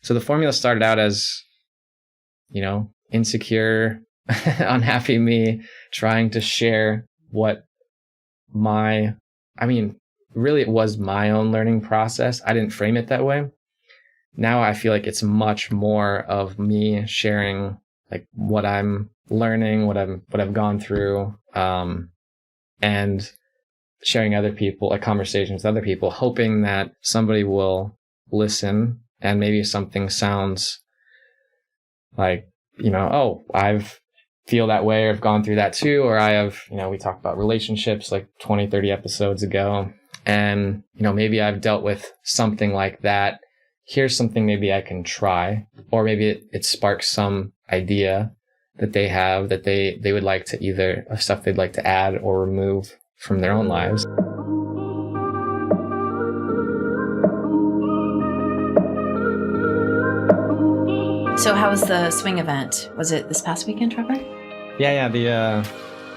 So the formula started out as, insecure, unhappy me, trying to share really it was my own learning process. I didn't frame it that way. Now I feel like it's much more of me sharing like what I'm learning, what I've gone through, and sharing other people, like conversations with other people, hoping that somebody will listen and maybe something sounds like, I've feel that way or have gone through that too, or I have, we talked about relationships like 20, 30 episodes ago, and, maybe I've dealt with something like that. Here's something maybe I can try, or maybe it sparks some idea that they have that they would like to either stuff they'd like to add or remove from their own lives. So how was the swing event? Was it this past weekend, Trevor? Yeah.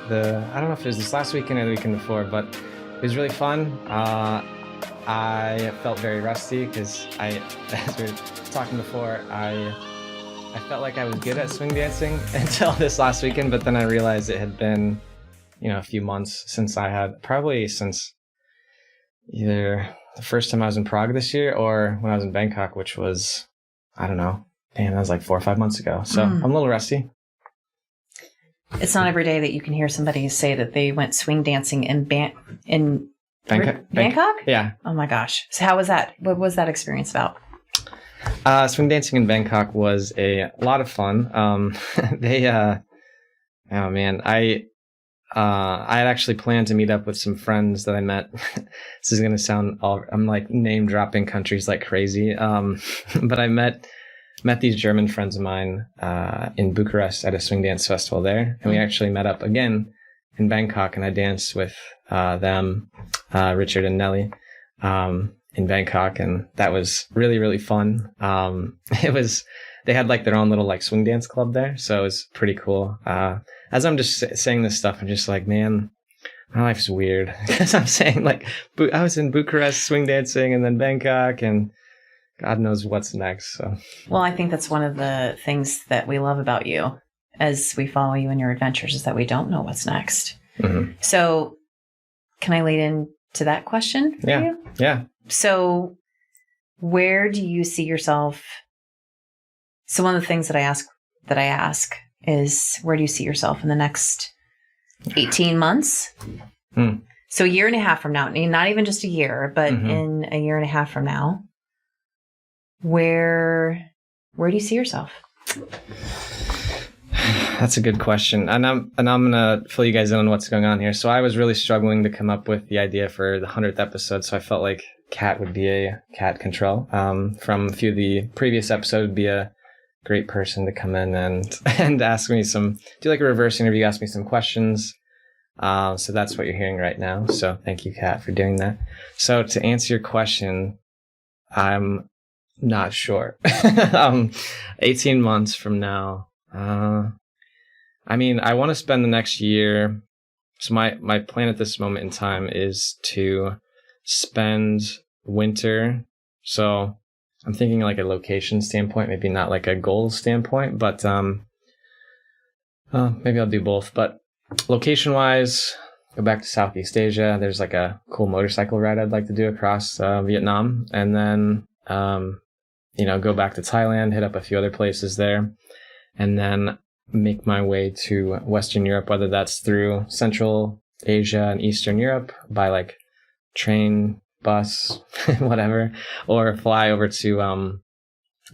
The I don't know if it was this last weekend or the weekend before, but it was really fun. I felt very rusty because as we were talking before, I felt like I was good at swing dancing until this last weekend, but then I realized it had been, a few months since since either the first time I was in Prague this year or when I was in Bangkok, which was, I don't know, that was like 4 or 5 months ago. So I'm a little rusty. It's not every day that you can hear somebody say that they went swing dancing in Bangkok? Yeah. Oh my gosh. So how was that? What was that experience about? Swing dancing in Bangkok was a lot of fun. I had actually planned to meet up with some friends that I met. This is going to sound I'm like name dropping countries like crazy. But I met these German friends of mine in Bucharest at a swing dance festival there. And we actually met up again in Bangkok, and I danced with them, Richard and Nelly, in Bangkok. And that was really, really fun. They had like their own little like swing dance club there. So it was pretty cool. As I'm just saying this stuff, I'm just like, man, my life's weird. Because I'm saying like, I was in Bucharest swing dancing and then Bangkok, and God knows what's next. So, well, I think that's one of the things that we love about you as we follow you in your adventures is that we don't know what's next. Mm-hmm. So can I lead into that question for you? Yeah. So where do you see yourself? So one of the things that I ask is, where do you see yourself in the next 18 months? So a year and a half from now, not even just a year, but in a year and a half from now, where do you see yourself? That's a good question. And I'm going to fill you guys in on what's going on here. So I was really struggling to come up with the idea for the 100th episode. So I felt like Cat would be a Cat Cantrill. From a few of the previous episodes, would be a great person to come in and ask me do like a reverse interview, ask me some questions. So that's what you're hearing right now. So thank you, Kat, for doing that. So to answer your question, I'm not sure. 18 months from now. I want to spend the next year. So my plan at this moment in time is to spend winter. So I'm thinking like a location standpoint, maybe not like a goal standpoint, but maybe I'll do both. But location-wise, go back to Southeast Asia. There's like a cool motorcycle ride I'd like to do across Vietnam. And then, go back to Thailand, hit up a few other places there, and then make my way to Western Europe, whether that's through Central Asia and Eastern Europe by like train, bus, whatever, or fly over to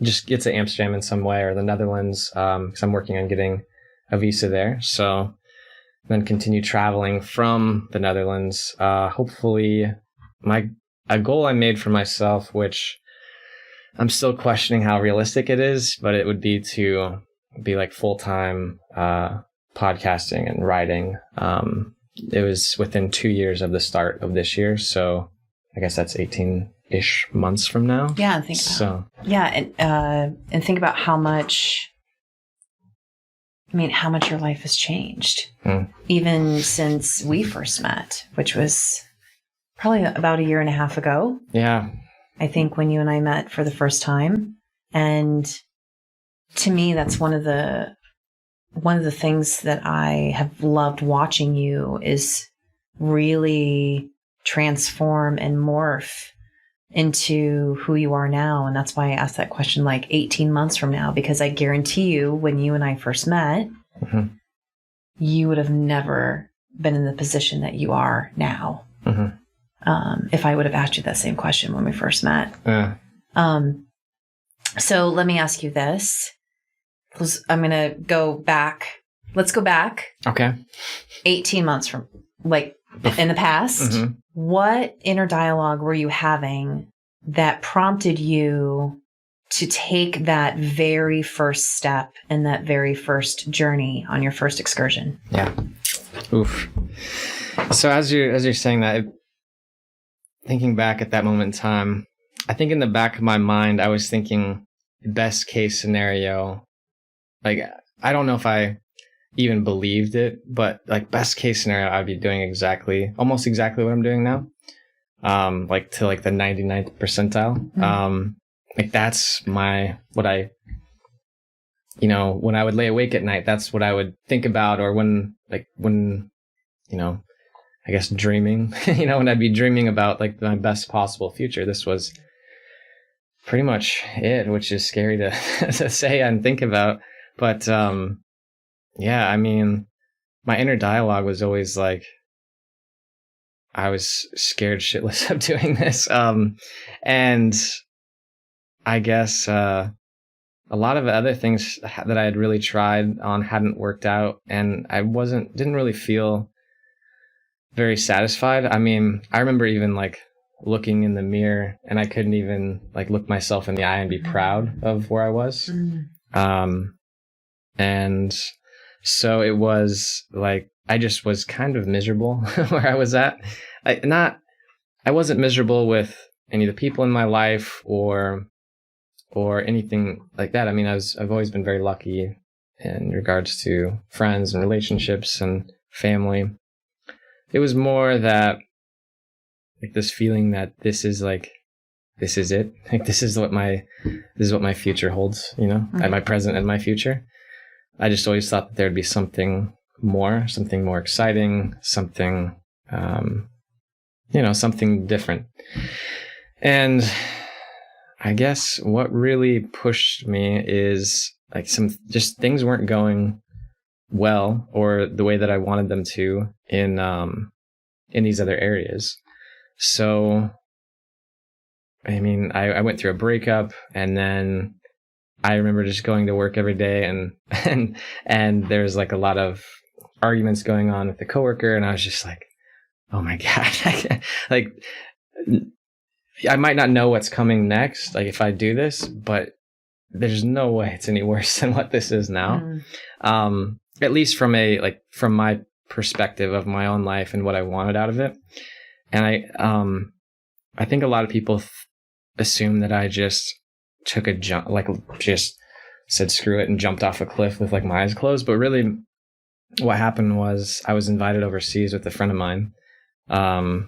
just get to Amsterdam in some way, or the Netherlands, because I'm working on getting a visa there. So then continue traveling from the Netherlands. Hopefully a goal I made for myself, which I'm still questioning how realistic it is, but it would be to be like full-time podcasting and writing. It was within 2 years of the start of this year, so I guess that's 18-ish months from now. Yeah, and think about how much your life has changed, even since we first met, which was probably about a year and a half ago. Yeah. I think when you and I met for the first time, And to me, that's one of the things that I have loved watching you is really transform and morph into who you are now. And that's why I asked that question like 18 months from now, because I guarantee you when you and I first met, you would have never been in the position that you are now. If I would have asked you that same question when we first met. So let me ask you this. I'm going to go back. Let's go back. Okay. 18 months from, like, in the past. What inner dialogue were you having that prompted you to take that very first step and that very first journey on your first excursion? Yeah. Oof. So as you're saying that, thinking back at that moment in time, I think in the back of my mind, I was thinking best case scenario. Like, I don't know if I even believed it, but like best case scenario, I'd be doing almost exactly what I'm doing now. Like to like the 99th percentile. Like that's when I would lay awake at night, that's what I would think about. Or when, I guess dreaming, when I'd be dreaming about like my best possible future, this was pretty much it, which is scary to, to say and think about. But, yeah, I mean, my inner dialogue was always like, I was scared shitless of doing this. And I guess, a lot of other things that I had really tried on hadn't worked out, and I didn't really feel very satisfied. I mean, I remember even like looking in the mirror and I couldn't even like look myself in the eye and be proud of where I was. And so it was like, I just was kind of miserable where I was at. I wasn't miserable with any of the people in my life or anything like that. I mean, I've always been very lucky in regards to friends and relationships and family. It was more that like this feeling that this is it. Like this is what my future holds, at my present and my future. I just always thought that there'd be something more exciting, something, something different. And I guess what really pushed me is like just things weren't going well or the way that I wanted them to in these other areas. So, I mean, I went through a breakup, and then I remember just going to work every day and there's like a lot of arguments going on with the coworker, and I was just like, oh my God, like I might not know what's coming next, like if I do this, but there's no way it's any worse than what this is now. At least from my perspective of my own life and what I wanted out of it. And I think a lot of people assume that I just took a jump, like just said screw it and jumped off a cliff with like my eyes closed. But really what happened was I was invited overseas with a friend of mine. And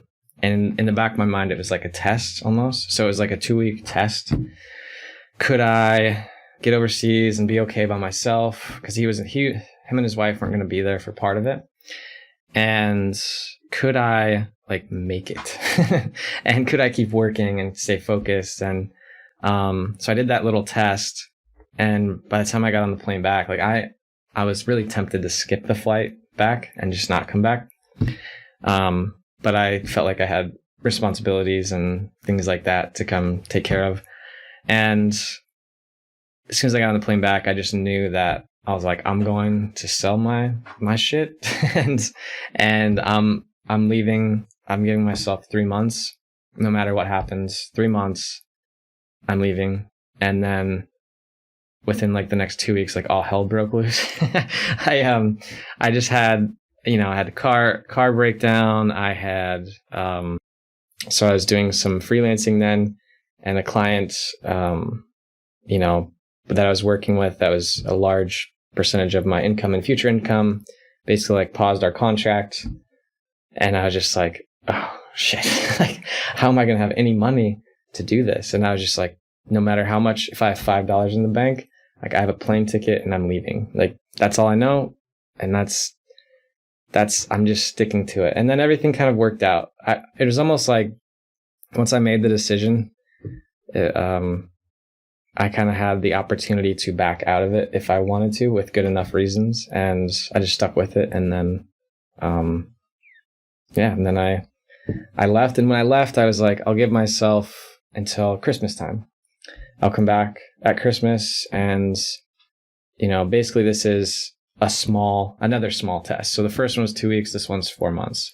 in the back of my mind, it was like a test almost. So it was like a 2-week test. Could I get overseas and be okay by myself? Because him and his wife weren't going to be there for part of it. And could I like make it? And could I keep working and stay focused? And so I did that little test. And by the time I got on the plane back, like I was really tempted to skip the flight back and just not come back. But I felt like I had responsibilities and things like that to come take care of. And as soon as I got on the plane back, I just knew that I was like, I'm going to sell my shit and I'm leaving. I'm giving myself 3 months, no matter what happens. 3 months, I'm leaving. And then within like the next 2 weeks, like all hell broke loose. I just had, I had a car breakdown. I had, so I was doing some freelancing then, and a client, that I was working with, that was a large percentage of my income and future income, basically like paused our contract. And I was just like, oh shit, like, how am I going to have any money to do this? And I was just like, no matter how much, if I have $5 in the bank, like I have a plane ticket and I'm leaving. Like that's all I know. And that's, I'm just sticking to it. And then everything kind of worked out. It was almost like once I made the decision, I kind of had the opportunity to back out of it if I wanted to with good enough reasons. And I just stuck with it. And then, and then I left. And when I left, I was like, I'll give myself until Christmas time. I'll come back at Christmas. And, basically this is another small test. So the first one was 2 weeks. This one's 4 months.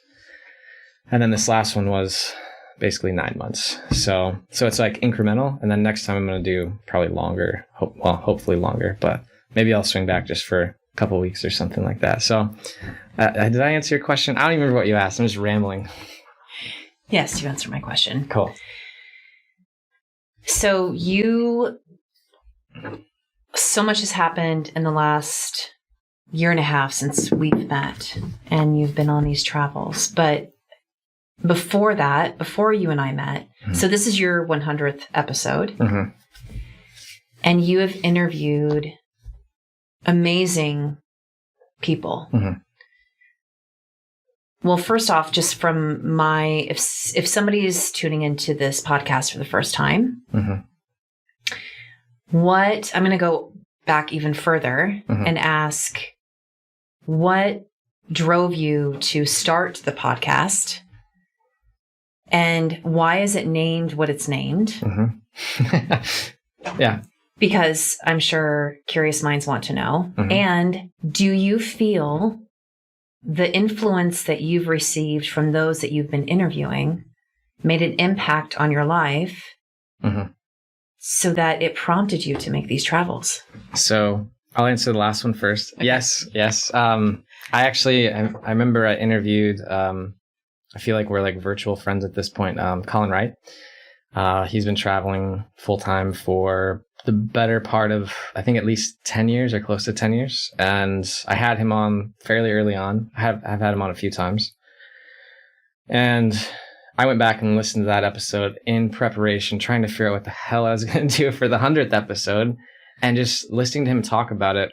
And then this last one was basically 9 months. So it's like incremental. And then next time I'm going to do probably longer, hopefully longer, but maybe I'll swing back just for a couple weeks or something like that. So did I answer your question? I don't even remember what you asked. I'm just rambling. Yes, you answered my question. Cool. So so much has happened in the last year and a half since we've met and you've been on these travels. But before you and I met, so this is your 100th episode, and you have interviewed amazing people. Well, first off, just from if somebody is tuning into this podcast for the first time, I'm going to go back even further and ask, what drove you to start the podcast? And why is it named what it's named? Yeah. Because I'm sure curious minds want to know. And do you feel the influence that you've received from those that you've been interviewing made an impact on your life so that it prompted you to make these travels? So I'll answer the last one first. Okay. Yes. I remember I interviewed, I feel like we're like virtual friends at this point, Colin Wright. He's been traveling full time for the better part of, I think, at least 10 years or close to 10 years. And I had him on fairly early on. I've had him on a few times. And I went back and listened to that episode in preparation, trying to figure out what the hell I was going to do for the 100th episode, and just listening to him talk about it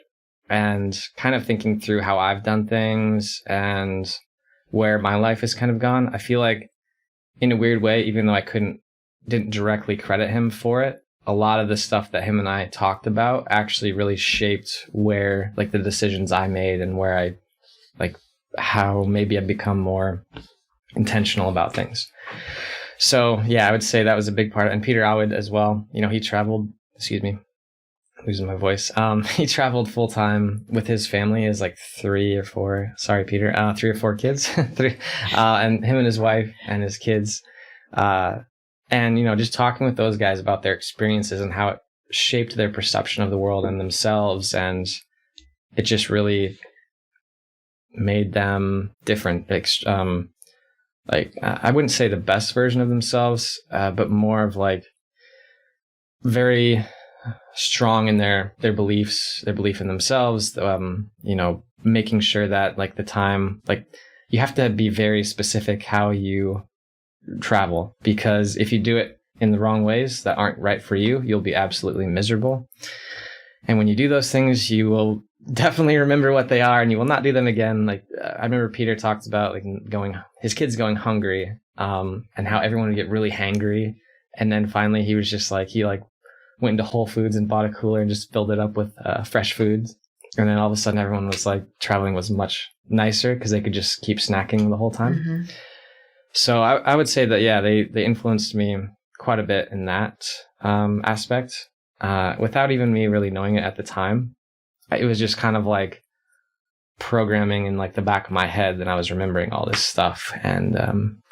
and kind of thinking through how I've done things and where my life has kind of gone. I feel like in a weird way, even though I didn't directly credit him for it, a lot of the stuff that him and I talked about actually really shaped where, like, the decisions I made and where I, like, how maybe I've become more intentional about things. So yeah, I would say that was a big part. And Peter Alwood as well. He traveled, losing my voice. He traveled full time with his family. He has like 3 or 4 kids, and him and his wife and his kids. And, just talking with those guys about their experiences and how it shaped their perception of the world and themselves. And it just really made them different. I wouldn't say the best version of themselves, but more of like very strong in their beliefs, their belief in themselves, making sure that like the time, like you have to be very specific how you travel, because if you do it in the wrong ways that aren't right for you, you'll be absolutely miserable. And when you do those things, you will definitely remember what they are and you will not do them again. Like I remember Peter talked about like his kids going hungry, and how everyone would get really hangry. And then finally he was just like, he went into Whole Foods and bought a cooler and just filled it up with fresh foods. And then all of a sudden everyone was like, traveling was much nicer because they could just keep snacking the whole time. So I would say that, yeah, they influenced me quite a bit in that aspect, without even me really knowing it at the time. It was just kind of like programming in like the back of my head, and I was remembering all this stuff. And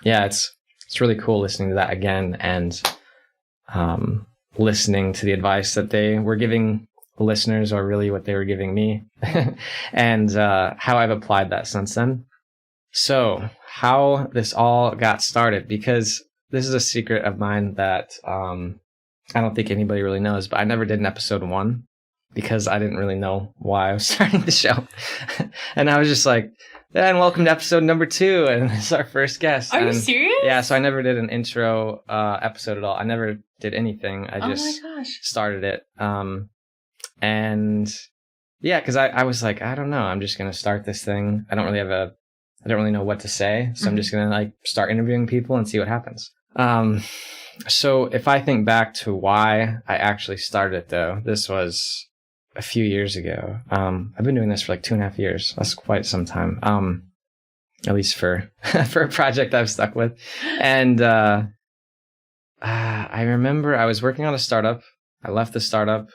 yeah, it's really cool listening to that again and listening to the advice that they were giving listeners, or really what they were giving me, and how I've applied that since then. So how this all got started, because this is a secret of mine that I don't think anybody really knows, but I never did an episode 1 because I didn't really know why I was starting the show. And I was just like, and welcome to episode number 2, and it's our first guest. Are you serious? Yeah, so I never did an intro episode at all. I never did anything. I just started it. And yeah, because I was like, I don't know. I'm just gonna start this thing. I don't really know what to say, so I'm just gonna like start interviewing people and see what happens. So if I think back to why I actually started it, though, this was a few years ago. I've been doing this for like 2.5 years. That's quite some time. At least for for a project I've stuck with. And I remember I was working on a startup. I left the startup.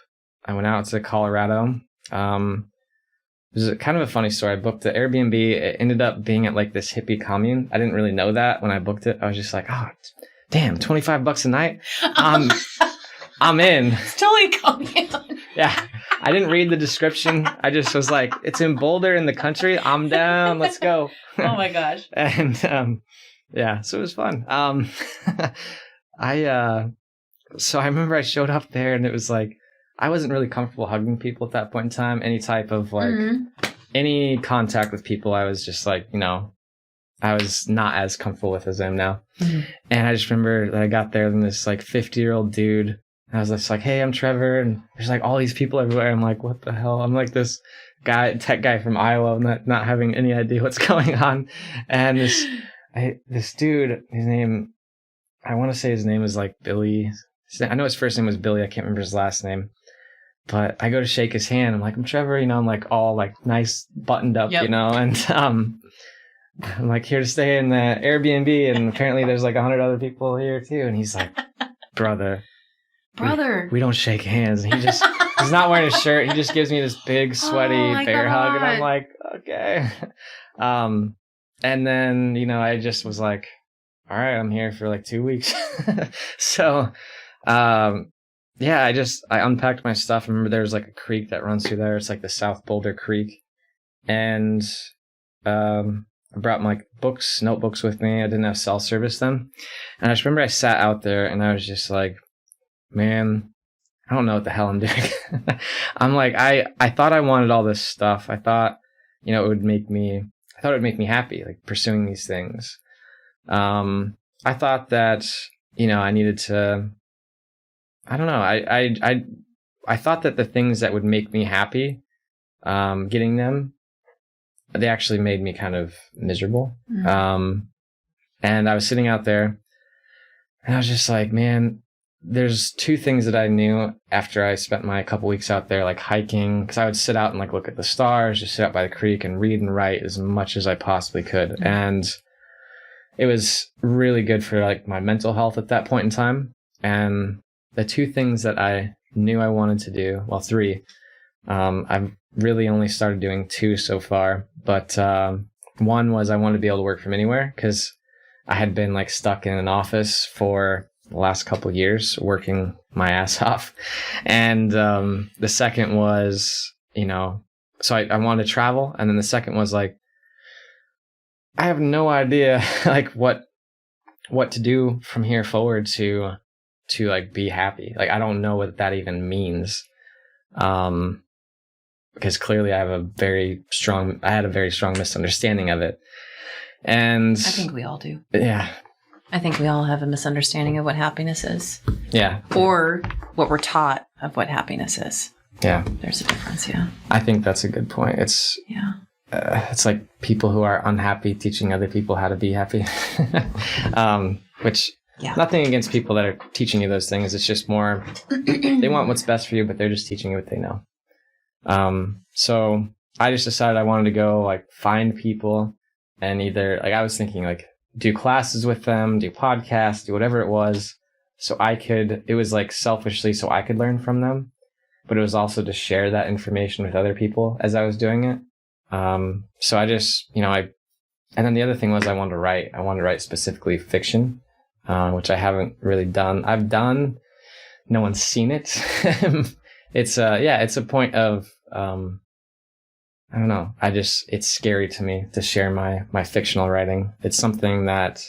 I went out to Colorado. It was kind of a funny story. I booked the Airbnb. It ended up being at like this hippie commune. I didn't really know that when I booked it. I was just like, oh, damn, $25 a night. I'm in. It's totally commune. Yeah. I didn't read the description. I just was like, it's in Boulder in the country. I'm down. Let's go. Oh my gosh. And yeah, so it was fun. So I remember I showed up there and it was like, I wasn't really comfortable hugging people at that point in time. Any type of like, any contact with people, I was just like, I was not as comfortable with as I am now. Mm-hmm. And I just remember that I got there and this like 50-year-old dude, I was just like, hey, I'm Trevor. And there's like all these people everywhere. I'm like, what the hell? I'm like this tech guy from Iowa, not having any idea what's going on. And this dude, his name, I want to say his name was like Billy. I know his first name was Billy. I can't remember his last name. But I go to shake his hand. I'm like, I'm Trevor. I'm like all like nice buttoned up, and I'm like here to stay in the Airbnb. And apparently there's like 100 other people here too. And he's like, brother. We don't shake hands. And he's not wearing a shirt. He just gives me this big, sweaty bear hug. And I'm like, okay. And then, I just was like, all right, I'm here for like 2 weeks. So, yeah, I unpacked my stuff. I remember there was like a creek that runs through there. It's like the South Boulder Creek. And, I brought my notebooks with me. I didn't have cell service then. And I just remember I sat out there and I was just like, man, I don't know what the hell I'm doing. I'm like, I thought I wanted all this stuff. I thought, it would make me happy, like pursuing these things. I thought that, I needed to, I don't know. I thought that the things that would make me happy, getting them, they actually made me kind of miserable. Mm-hmm. And I was sitting out there and I was just like, man, there's two things that I knew after I spent my couple weeks out there, like hiking, because I would sit out and like look at the stars, just sit out by the creek and read and write as much as I possibly could. Mm-hmm. And it was really good for like my mental health at that point in time. And the two things that I knew I wanted to do, well, three, I've really only started doing two so far. But one was I wanted to be able to work from anywhere because I had been like stuck in an office for the last couple of years working my ass off. And the second was, so I wanted to travel. And then the second was like, I have no idea like what to do from here forward to like be happy. Like, I don't know what that even means. Because clearly I had a very strong misunderstanding of it. And I think we all do. Yeah. I think we all have a misunderstanding of what happiness is. Yeah. Or what we're taught of what happiness is. Yeah. There's a difference, yeah. I think that's a good point. It's like people who are unhappy teaching other people how to be happy. Which, nothing against people that are teaching you those things. It's just more, they want what's best for you, but they're just teaching you what they know. So I just decided I wanted to go like find people and either, like I was thinking like, do classes with them, do podcasts, do whatever it was. So it was like selfishly so I could learn from them, but it was also to share that information with other people as I was doing it. So I just, and then the other thing was I wanted to write specifically fiction, which I haven't really done. I've done, no one's seen it. It's a point of, I don't know. It's scary to me to share my fictional writing. It's something that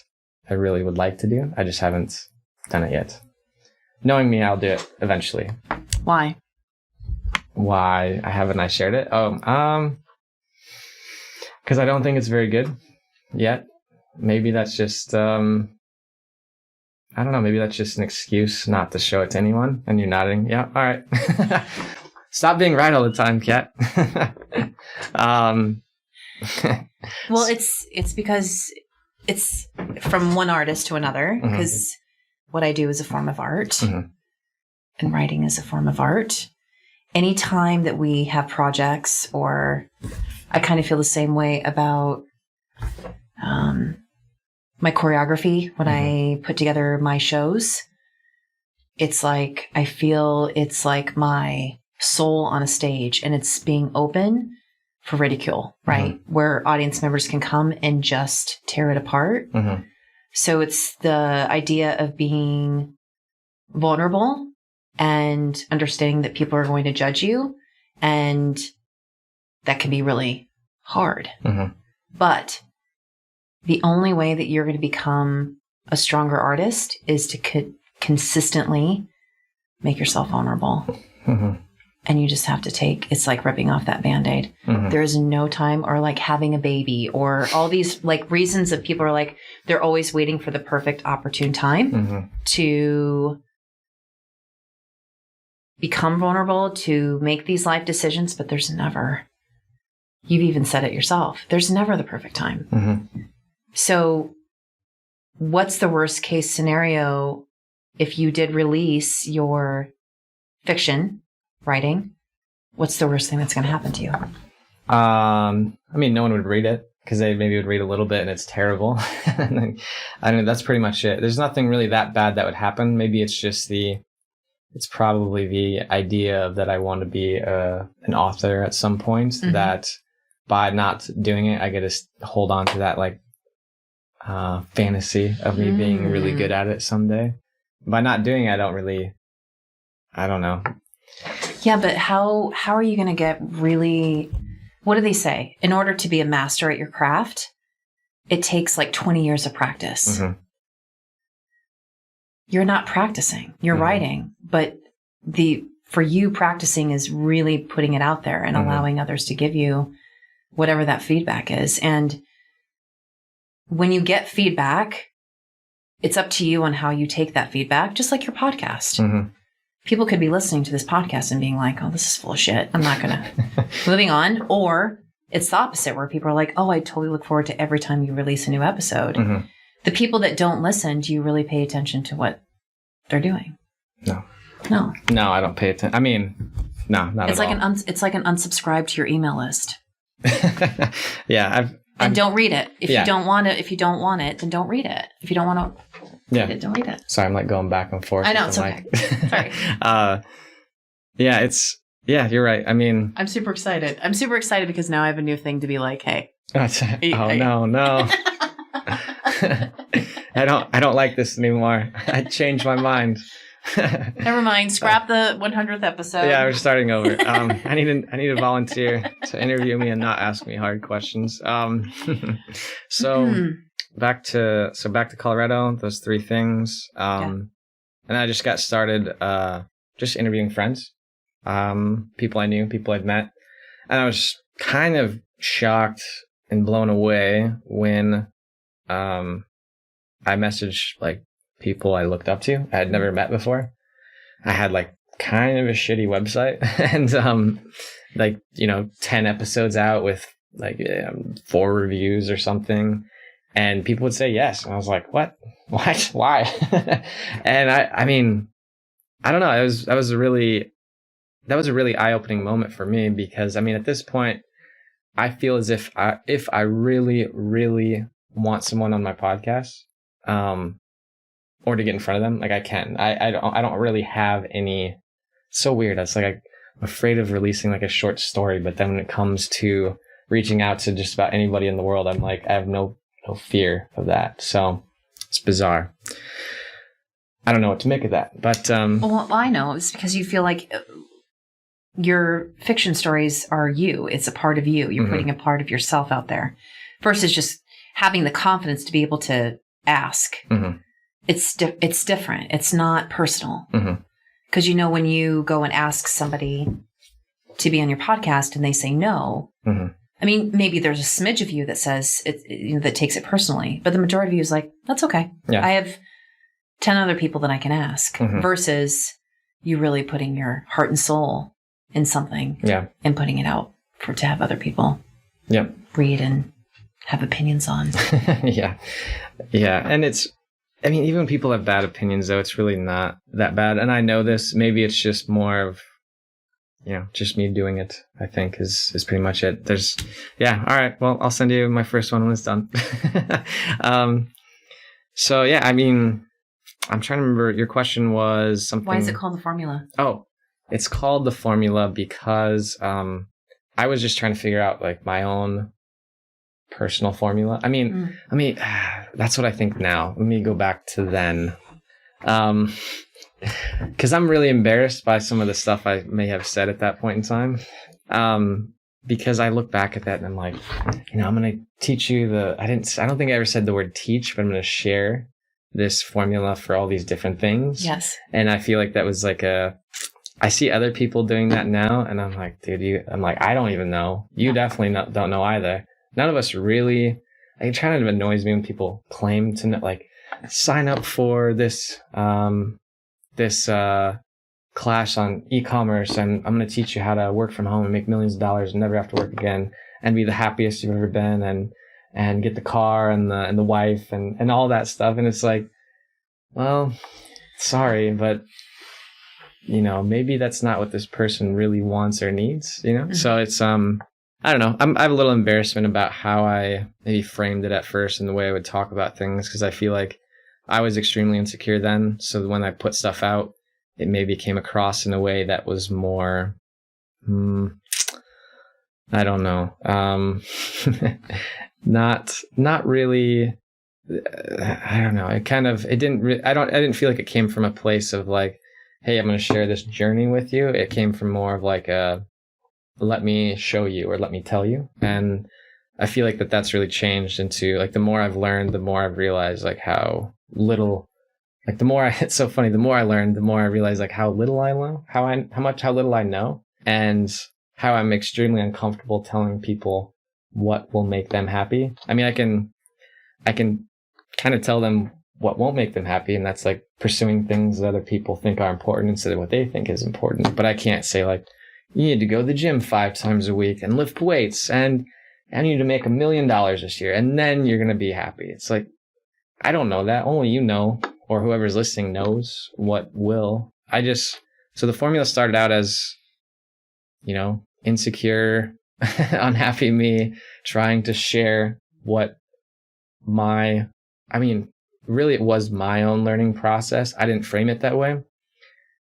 I really would like to do. I just haven't done it yet. Knowing me, I'll do it eventually. Why? Why haven't I shared it? Because I don't think it's very good yet. Maybe that's just, I don't know. Maybe that's just an excuse not to show it to anyone. And you're nodding. Yeah. All right. Stop being right all the time, Kat. Well, it's because it's from one artist to another, because what I do is a form of art, and writing is a form of art. Anytime that we have projects, or I kind of feel the same way about my choreography when I put together my shows. It's like, I feel it's like my soul on a stage, and it's being open for ridicule, right? Where audience members can come and just tear it apart. So it's the idea of being vulnerable and understanding that people are going to judge you, and that can be really hard. But the only way that you're going to become a stronger artist is to consistently make yourself vulnerable. And you just have to it's like ripping off that Band-Aid. There is no time, or like having a baby, or all these like reasons that people are like, they're always waiting for the perfect opportune time to become vulnerable, to make these life decisions. But there's never, you've even said it yourself, there's never the perfect time. So what's the worst case scenario if you did release your fiction writing? What's the worst thing that's going to happen to you? I mean, no one would read it, because they maybe would read a little bit and it's terrible. And then, I mean, that's pretty much it. There's nothing really that bad that would happen. Maybe it's just it's probably the idea of that I want to be an author at some point, that by not doing it, I get to hold on to that like fantasy of me being really good at it someday. By not doing it, I don't know. Yeah, but how are you going to get really, what do they say? In order to be a master at your craft, it takes like 20 years of practice. You're not practicing, you're writing, but for you, practicing is really putting it out there and allowing others to give you whatever that feedback is. And when you get feedback, it's up to you on how you take that feedback, just like your podcast. People could be listening to this podcast and being like, oh, this is full of shit, I'm not going to. Moving on. Or it's the opposite, where people are like, oh, I totally look forward to every time you release a new episode. The people that don't listen, do you really pay attention to what they're doing? No, I don't pay attention. I mean, no, not it's at like all. It's like an unsubscribe to your email list. Yeah. And don't read it. If you don't want it, then don't read it. If you don't want to read it, don't read it. Sorry, I'm like going back and forth. I know, it's okay. Sorry. You're right. I mean, I'm super excited. Because now I have a new thing to be like, hey. No. I don't like this anymore. I changed my mind. Never mind. Scrap the 100th episode. Yeah, we're starting over. I need a volunteer to interview me and not ask me hard questions. So back to Colorado. Those three things. And I just got started just interviewing friends, people I knew, people I'd met, and I was kind of shocked and blown away when I messaged like people I looked up to, I had never met before. I had like kind of a shitty website and 10 episodes out with like 4 reviews or something, and people would say yes, and I was like, what, why? And I mean, I don't know, that was a really eye-opening moment for me, because I mean, at this point I feel as if I really, really want someone on my podcast, or to get in front of them, like I can. I don't really have any. It's so weird. It's like I'm afraid of releasing like a short story, but then when it comes to reaching out to just about anybody in the world, I'm like, I have no fear of that. So it's bizarre. I don't know what to make of that, but well, I know it's because you feel like your fiction stories are you. It's a part of you. You're putting a part of yourself out there, versus just having the confidence to be able to ask. It's different. It's not personal. Because when you go and ask somebody to be on your podcast and they say no, I mean, maybe there's a smidge of you that says it, that takes it personally, but the majority of you is like, that's okay. Yeah. 10 other people that I can ask versus you really putting your heart and soul in something and putting it out to have other people read and have opinions on. Yeah. And even when people have bad opinions, though, it's really not that bad. And I know this, maybe it's just more of, just me doing it, I think is pretty much it. All right. Well, I'll send you my first one when it's done. So yeah, I mean, I'm trying to remember, your question was something. Why is it called The Formula? Oh, it's called The Formula because I was just trying to figure out like my own personal formula. I mean, that's what I think now. Let me go back to then. Because I'm really embarrassed by some of the stuff I may have said at that point in time. Because I look back at that and I'm like, I'm going to teach you I don't think I ever said the word teach, but I'm going to share this formula for all these different things. Yes. And I feel like that was like I see other people doing that now and I'm like, dude, I don't even know. You definitely don't know either. None of us really, it kind of annoys me when people claim to know, like, sign up for this class on e-commerce and I'm going to teach you how to work from home and make millions of dollars and never have to work again and be the happiest you've ever been and get the car and the wife and all that stuff. And it's like, well, sorry, but maybe that's not what this person really wants or needs, So it's, I don't know. I have a little embarrassment about how I maybe framed it at first and the way I would talk about things, because I feel like I was extremely insecure then. So when I put stuff out, it maybe came across in a way that was more, I don't know, not really. I don't know. I didn't feel like it came from a place of like, hey, I'm going to share this journey with you. It came from more of like let me show you or let me tell you. And I feel like that's really changed into like, the more I've learned, the more I've realized like how little, like it's so funny. The more I learned, the more I realized like how little I know, how little I know, and how I'm extremely uncomfortable telling people what will make them happy. I mean, I can kind of tell them what won't make them happy. And that's like pursuing things that other people think are important instead of what they think is important. But I can't say like, you need to go to the gym 5 times a week and lift weights and you need to make $1 million this year and then you're going to be happy. It's like, I don't know that. Only you know, or whoever's listening knows what will. So the formula started out as, insecure, unhappy me trying to share really it was my own learning process. I didn't frame it that way.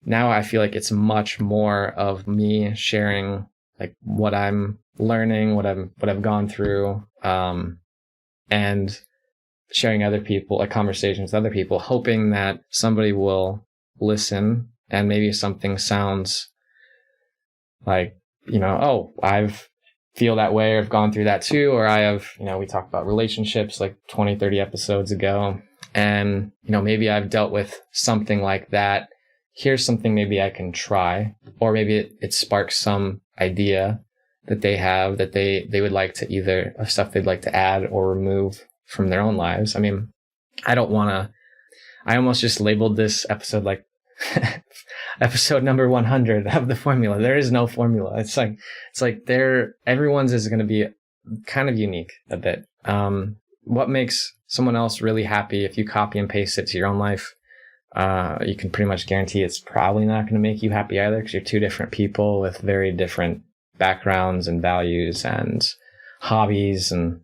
Now I feel like it's much more of me sharing like what I'm learning, what I've gone through, and sharing other people, like conversations with other people, hoping that somebody will listen and maybe something sounds like, I've feel that way or I've gone through that too, or I have, we talked about relationships like 20, 30 episodes ago. And, maybe I've dealt with something like that. Here's something maybe I can try, or maybe it sparks some idea that they have that they would like to either stuff they'd like to add or remove from their own lives. I mean, I almost just labeled this episode like episode number 100 of the formula. There is no formula. It's like everyone's is going to be kind of unique a bit. What makes someone else really happy, if you copy and paste it to your own life, you can pretty much guarantee it's probably not going to make you happy either, because you're two different people with very different backgrounds and values and hobbies and,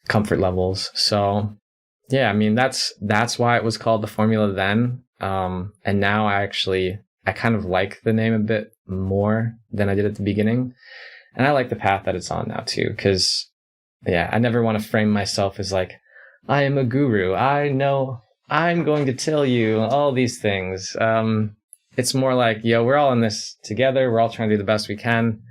comfort levels. So yeah, I mean, that's why it was called The Formula then. And now I kind of like the name a bit more than I did at the beginning. And I like the path that it's on now too, because yeah, I never want to frame myself as like, I am a guru. I know I'm going to tell you all these things. It's more like, we're all in this together. We're all trying to do the best we can.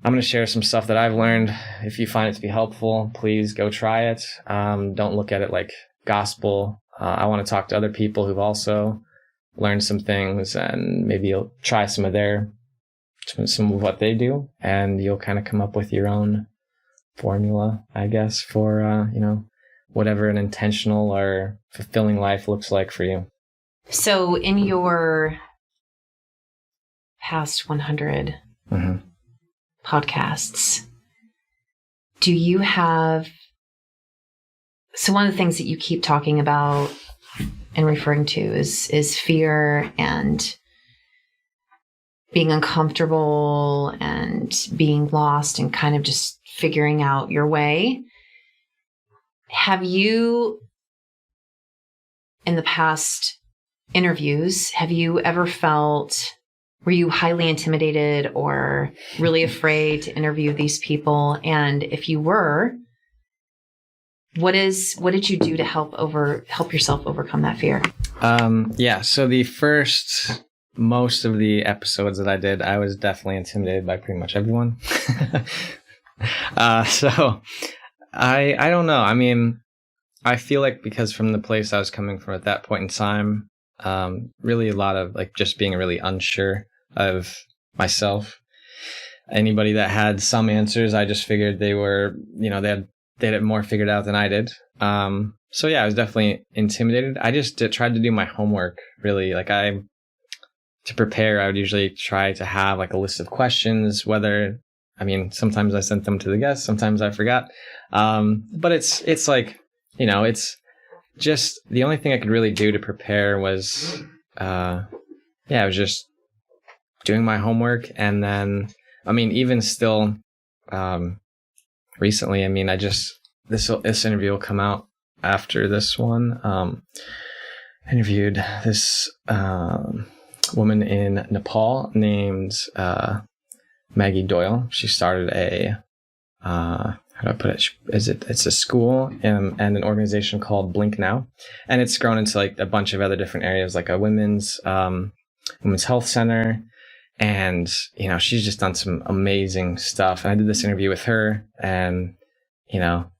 I'm going to share some stuff that I've learned. If you find it to be helpful, please go try it. Don't look at it like gospel. I want to talk to other people who've also learned some things, and maybe you'll try some of what they do, and you'll kind of come up with your own formula, I guess, for, whatever an intentional or fulfilling life looks like for you. So in your past 100 podcasts, do you have, so one of the things that you keep talking about and referring to is fear and being uncomfortable and being lost and kind of just figuring out your way. Have you, in the past interviews, have you ever felt, were you highly intimidated or really afraid to interview these people? And if you were, what did you do to help yourself overcome that fear? So most of the episodes that I did, I was definitely intimidated by pretty much everyone. So I don't know. I mean, I feel like because from the place I was coming from at that point in time, really a lot of like just being really unsure of myself. Anybody that had some answers, I just figured they were, they had it more figured out than I did. So yeah, I was definitely intimidated. I just tried to do my homework, really. Like to prepare, I would usually try to have like a list of questions, sometimes I sent them to the guests, sometimes I forgot. But it's like, it's just the only thing I could really do to prepare was, I was just doing my homework. And then, even still, recently, this interview will come out after this one. I interviewed this, woman in Nepal named Maggie Doyle. She started how do I put it? It's a school and an organization called Blink Now, and it's grown into like a bunch of other different areas, like a women's health center, and she's just done some amazing stuff. And I did this interview with her, and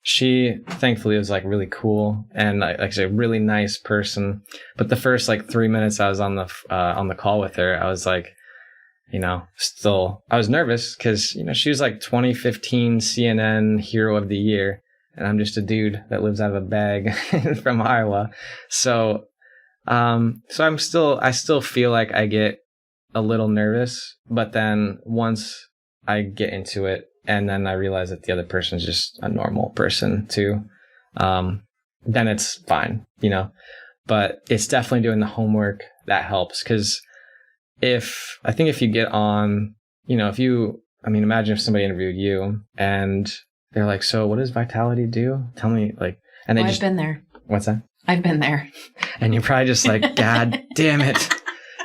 she thankfully was like really cool and like a really nice person. But the first like 3 minutes I was on the call with her, I was like, I was nervous because, she was like 2015 CNN Hero of the Year. And I'm just a dude that lives out of a bag from Iowa. So I still feel like I get a little nervous, but then once I get into it, and then I realize that the other person is just a normal person too, then it's fine, but it's definitely doing the homework that helps. Because if you get on, imagine if somebody interviewed you and they're like, so what does Vitality do? Tell me, like, and I've been there. What's that? I've been there. And you're probably just like, God damn it.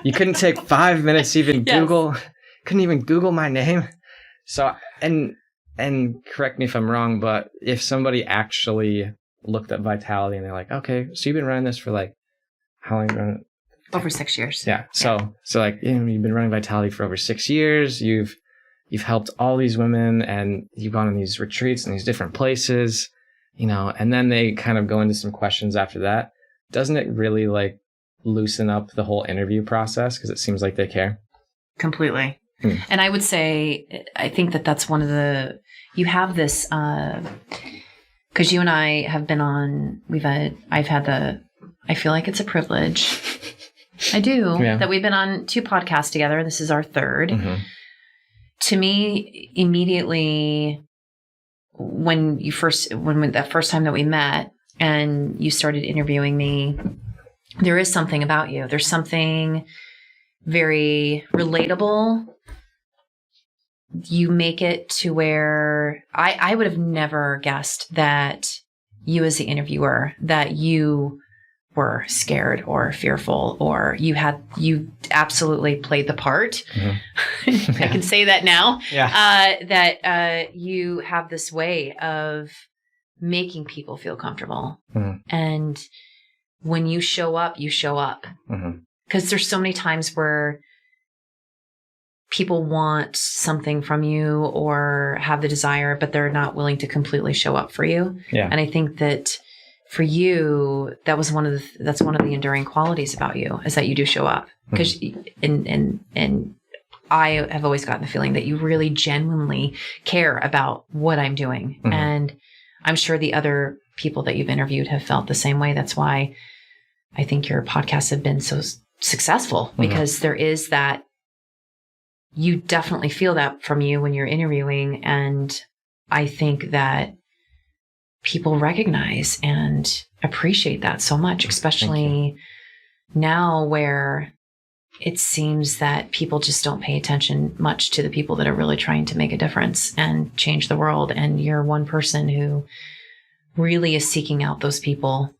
You couldn't take 5 minutes to even couldn't even Google my name. So, and correct me if I'm wrong, but if somebody actually looked at Vitality and they're like, okay, so you've been running this for like, how long? Over 6 years. Yeah. So like, you've been running Vitality for over 6 years. You've helped all these women and you've gone on these retreats in these different places, and then they kind of go into some questions after that. Doesn't it really like loosen up the whole interview process? Because it seems like they care. Completely. And I would say, I think that's one of you have this, because you and I have been on, I feel like it's a privilege. I do, that we've been on 2 podcasts together. This is our 3rd. Mm-hmm. To me, immediately when that first time that we met and you started interviewing me, there is something about you. There's something very relatable. You make it to where I would have never guessed that you as the interviewer, that you were scared or fearful, or you absolutely played the part. Mm-hmm. I can say that now. Yeah. That you have this way of making people feel comfortable. Mm-hmm. And when you show up, you show up. Mm-hmm. Because there's so many times where people want something from you or have the desire, but they're not willing to completely show up for you. Yeah. And I think that for you, that's one of the enduring qualities about you, is that you do show up. Because and I have always gotten the feeling that you really genuinely care about what I'm doing. Mm-hmm. And I'm sure the other people that you've interviewed have felt the same way. That's why I think your podcasts have been so successful, because there is that, you definitely feel that from you when you're interviewing. And I think that people recognize and appreciate that so much, especially now where it seems that people just don't pay attention much to the people that are really trying to make a difference and change the world. And you're one person who really is seeking out those people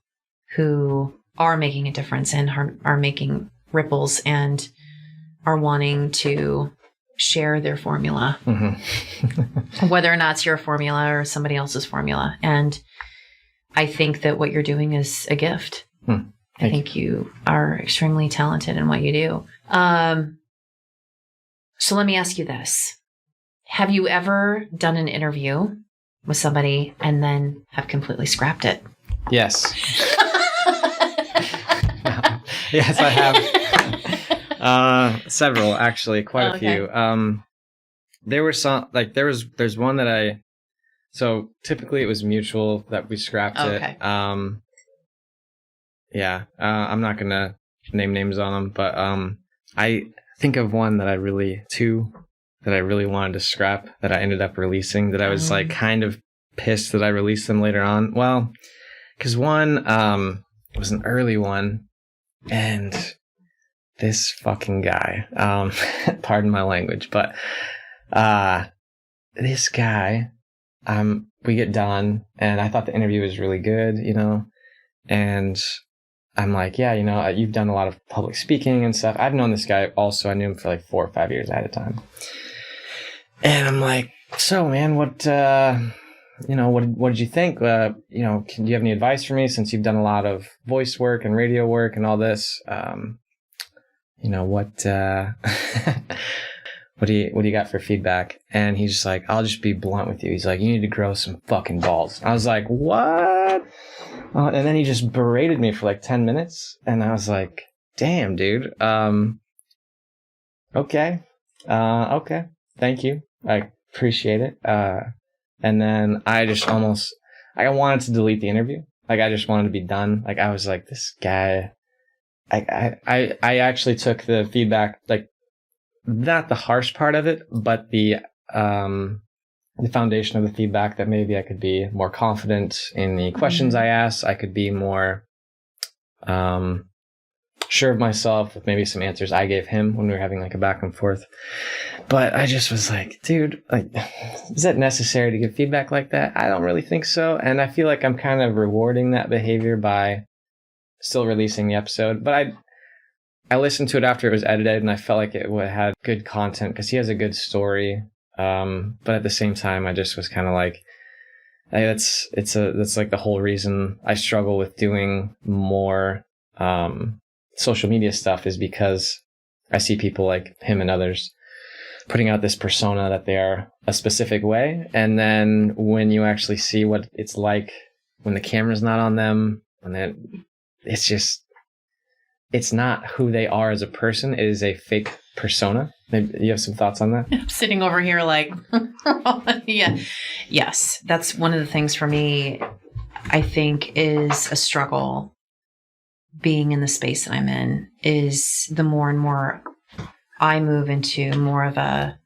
who are making a difference and are making ripples and are wanting to share their formula, whether or not it's your formula or somebody else's formula. And I think that what you're doing is a gift. I think you are extremely talented in what you do. So let me ask you this. Have you ever done an interview with somebody and then have completely scrapped it? Yes. Yes, I have. Several, actually, quite a few. There were some, like, there's one that so typically it was mutual that we scrapped it. I'm not going to name names on them, but I think of one that I really wanted to scrap that I ended up releasing, that I was like kind of pissed that I released them later on. Well, because one was an early one, and this fucking guy, pardon my language, but this guy, we get done, and I thought the interview was really good, and I'm like, yeah, you've done a lot of public speaking and stuff. I've known this guy also. I knew him for like 4 or 5 years at a time. And I'm like, so man, what did you think? Do you have any advice for me, since you've done a lot of voice work and radio work and all this? What do you got for feedback? And he's just like, I'll just be blunt with you. He's like, you need to grow some fucking balls. I was like, what? And then he just berated me for like 10 minutes. And I was like, damn, dude. Okay. Thank you. I appreciate it. And then I wanted to delete the interview. Like, I just wanted to be done. Like, I was like, this guy, I actually took the feedback, like, not the harsh part of it, but the foundation of the feedback, that maybe I could be more confident in the questions I asked. I could be more sure of myself with maybe some answers I gave him when we were having like a back and forth. But I just was like, dude, like, is that necessary to give feedback like that? I don't really think so. And I feel like I'm kind of rewarding that behavior by still releasing the episode. But I listened to it after it was edited, and I felt like it had good content because he has a good story. But at the same time, I just was kind of like, hey, that's like the whole reason I struggle with doing more social media stuff, is because I see people like him and others putting out this persona that they are a specific way. And then when you actually see what it's like when the camera's not on them, and then it's not who they are as a person. It is a fake persona. Maybe you have some thoughts on that? I'm sitting over here like, yeah. Yes, that's one of the things for me, I think, is a struggle being in the space that I'm in, is the more and more I move into more of a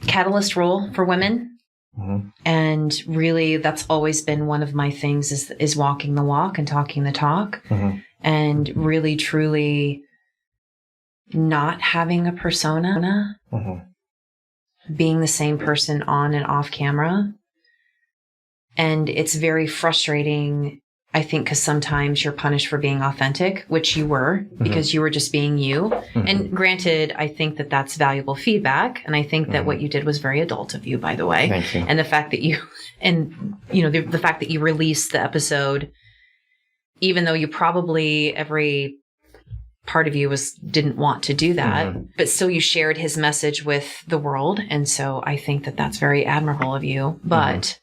catalyst role for women. And really, that's always been one of my things, is walking the walk and talking the talk. And really, truly not having a persona, being the same person on and off camera. And it's very frustrating, I think, because sometimes you're punished for being authentic, which you were, because you were just being you. And granted, I think that that's valuable feedback. And I think that what you did was very adult of you, by the way. Thank you. And the fact that the fact that you released the episode, even though you probably, every part of you didn't want to do that, but still you shared his message with the world. And so I think that that's very admirable of you. But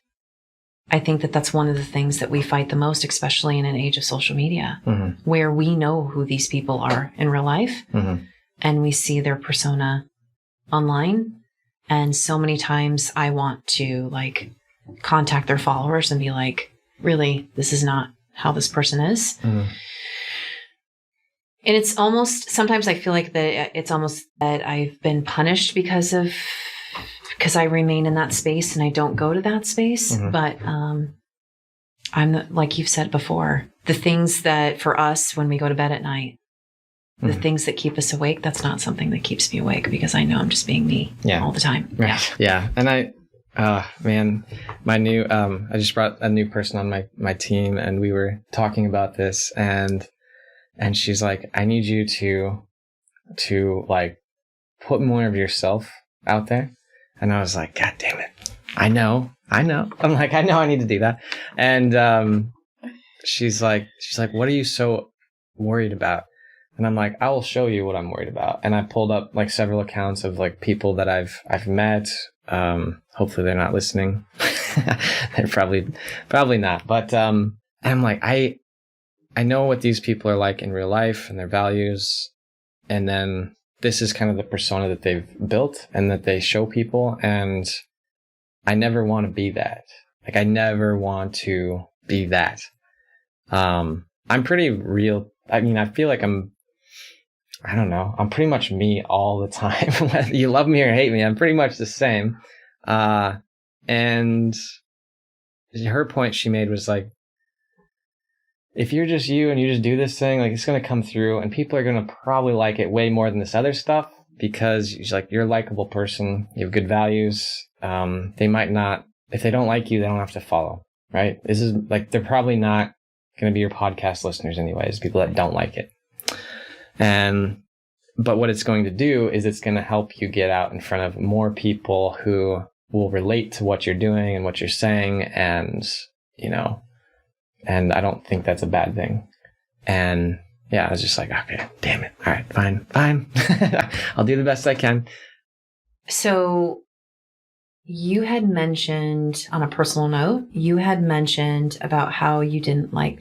I think that that's one of the things that we fight the most, especially in an age of social media, where we know who these people are in real life, and we see their persona online. And so many times I want to like contact their followers and be like, really, this is not how this person is. And it's almost, sometimes I feel like that it's almost that I've been punished because I remain in that space and I don't go to that space. But like you've said before, the things that for us, when we go to bed at night, the things that keep us awake, that's not something that keeps me awake, because I know I'm just being me all the time. Yeah. And man, my new, I just brought a new person on my team, and we were talking about this, and she's like, I need you to like put more of yourself out there. And I was like, God damn it. I know. I'm like, I know I need to do that. And, she's like, what are you so worried about? And I'm like, I will show you what I'm worried about. And I pulled up like several accounts of like people that I've met. Hopefully they're not listening. They're probably not. But and I'm like, I know what these people are like in real life and their values. And then this is kind of the persona that they've built and that they show people. And I never want to be that. Like, I never want to be that. I'm pretty real. I mean, I feel like I don't know. I'm pretty much me all the time. Whether you love me or hate me, I'm pretty much the same. And her point she made was like, if you're just you and you just do this thing, like, it's going to come through and people are going to probably like it way more than this other stuff, because she's like, you're a likable person. You have good values. They might not, if they don't like you, they don't have to follow, right? This is like, they're probably not going to be your podcast listeners anyways, people that don't like it. But what it's going to do is it's going to help you get out in front of more people who will relate to what you're doing and what you're saying. And, and I don't think that's a bad thing. And yeah, I was just like, okay, damn it. All right, fine. I'll do the best I can. So you had mentioned, on a personal note, about how you didn't like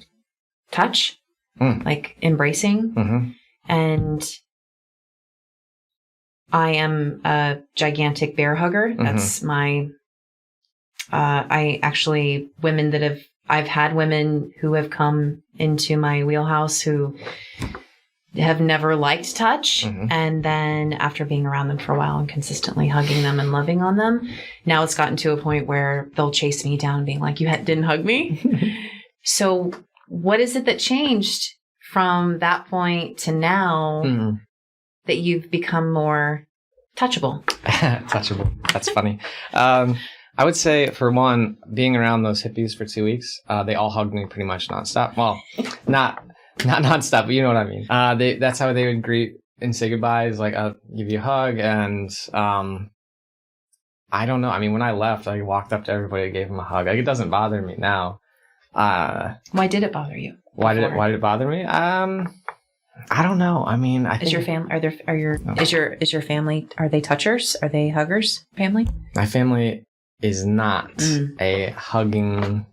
touch, like embracing. And I am a gigantic bear hugger. That's my, I've had women who have come into my wheelhouse who have never liked touch. And then after being around them for a while and consistently hugging them and loving on them, now it's gotten to a point where they'll chase me down being like, you didn't hug me. So what is it that changed from that point to now that you've become more touchable? Touchable. That's funny. I would say, for one, being around those hippies for 2 weeks, they all hugged me pretty much nonstop. Well, not nonstop, but you know what I mean. That's how they would greet and say goodbyes. Like, I'll give you a hug. And I don't know. I mean, when I left, I walked up to everybody and gave them a hug. Like, it doesn't bother me now. Why did it bother you? Why did it bother me? I don't know. I mean, is your family, is your family, are they touchers? Are they huggers family? My family is not a hugging.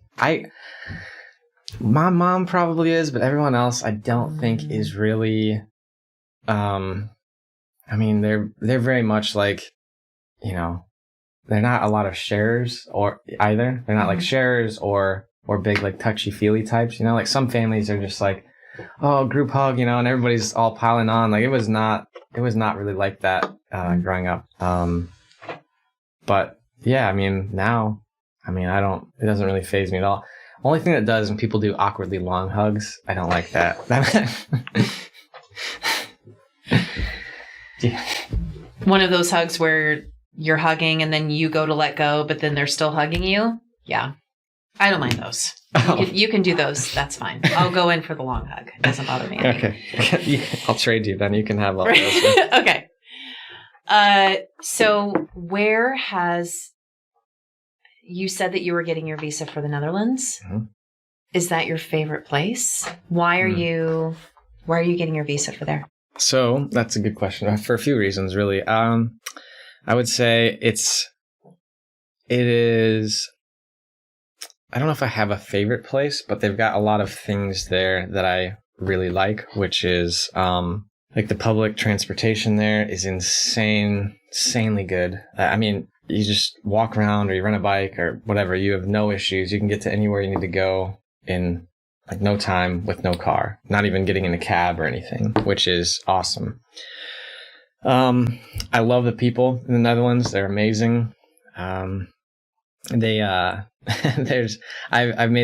My mom probably is, but everyone else I don't think is really, I mean, they're very much like, they're not a lot of sharers or either. They're not like sharers or big, like, touchy-feely types, like some families are just like, oh, group hug, and everybody's all piling on. Like, it was not really like that, growing up. But yeah, I mean, now, it doesn't really faze me at all. Only thing that does when people do awkwardly long hugs, I don't like that. Yeah. One of those hugs where you're hugging and then you go to let go, but then they're still hugging you. Yeah. I don't mind those. You can do those. That's fine. I'll go in for the long hug. It doesn't bother me. Okay. I'll trade you then. You can have all those. Okay. So you said that you were getting your visa for the Netherlands. Is that your favorite place? Why are you getting your visa for there? So that's a good question for a few reasons, really. I would say it is, I don't know if I have a favorite place, but they've got a lot of things there that I really like, which is, like, the public transportation there is insanely good. I mean, you just walk around or you rent a bike or whatever. You have no issues. You can get to anywhere you need to go in like no time with no car, not even getting in a cab or anything, which is awesome. I love the people in the Netherlands. They're amazing. I've made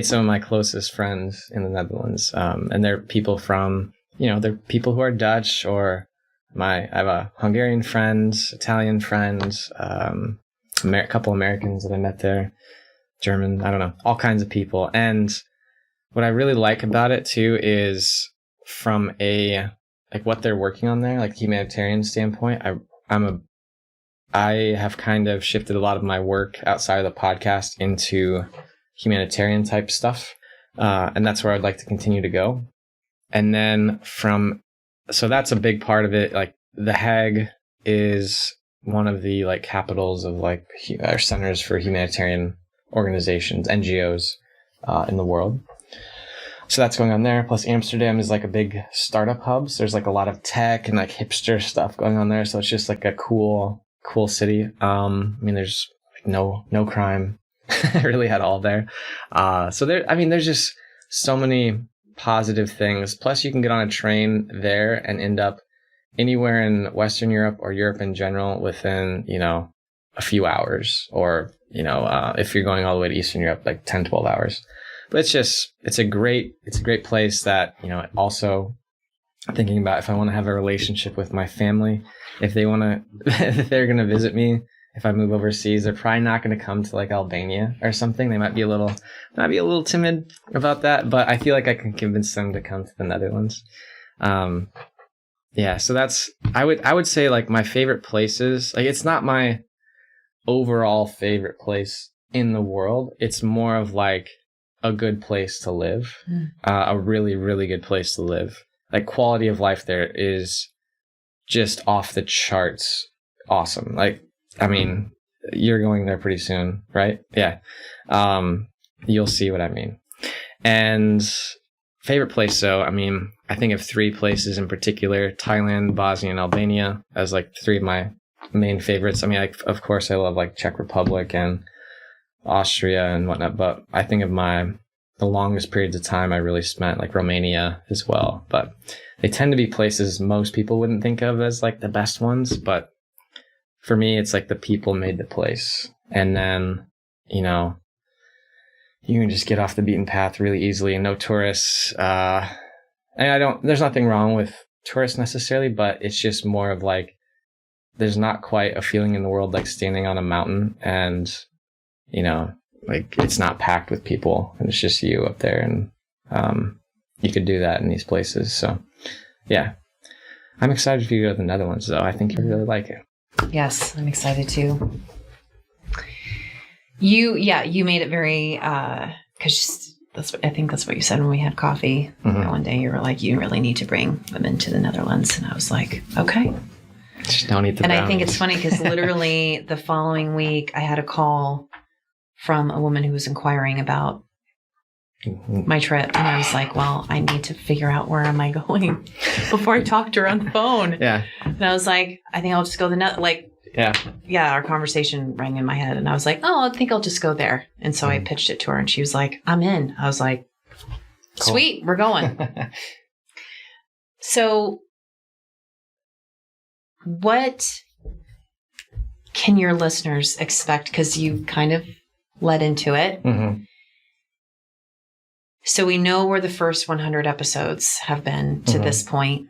some of my closest friends in the Netherlands. And they're people from, they're people who are Dutch, or I have a Hungarian friend, Italian friend, a couple Americans that I met there, German, I don't know, all kinds of people. And what I really like about it too is from what they're working on there, like humanitarian standpoint. I have kind of shifted a lot of my work outside of the podcast into humanitarian type stuff. And that's where I'd like to continue to go. And then so that's a big part of it. Like The Hague is one of the like capitals of like our centers for humanitarian organizations, NGOs, in the world. So that's going on there. Plus Amsterdam is like a big startup hub. So there's like a lot of tech and like hipster stuff going on there. So it's just like a cool city. There's no crime really at all there. So there's just so many positive things. Plus you can get on a train there and end up anywhere in Western Europe or Europe in general within, a few hours, or, if you're going all the way to Eastern Europe, like 10, 12 hours. But it's a great place that, also thinking about if I want to have a relationship with my family, if they're going to visit me, if I move overseas, they're probably not going to come to like Albania or something. They might be a little timid about that, but I feel like I can convince them to come to the Netherlands. So I would say like my favorite places, like it's not my overall favorite place in the world. It's more of like a good place to live, a really, really good place to live. Like quality of life there is just off the charts awesome. Like, you're going there pretty soon, right? Yeah. You'll see what I mean. And favorite place, so, I think of 3 places in particular: Thailand, Bosnia, and Albania as like 3 of my main favorites. Of course I love like Czech Republic and Austria and whatnot, but I think of the longest periods of time I really spent like Romania as well. But they tend to be places most people wouldn't think of as like the best ones, but for me it's like the people made the place. And then you can just get off the beaten path really easily, and no tourists. And there's nothing wrong with tourists necessarily, but it's just more of like there's not quite a feeling in the world like standing on a mountain and like it's not packed with people and it's just you up there, and you could do that in these places. So yeah, I'm excited for you to go to the Netherlands though. I think you'll really like it. Yes, I'm excited too. You made it very, cause I think that's what you said when we had coffee. One day you were like, you really need to bring women to the Netherlands. And I was like, okay. Just don't eat the brownies. And I think it's funny because literally the following week I had a call from a woman who was inquiring about my trip. And I was like, well, I need to figure out where am I going before I talk to her on the phone. Yeah. And I was like, I think I'll just go to the Netherlands. Yeah, our conversation rang in my head and I was like, oh, I think I'll just go there. And so I pitched it to her and she was like, I'm in. I was like, sweet, we're going. So what can your listeners expect? Because you kind of led into it. So we know where the first 100 episodes have been to this point.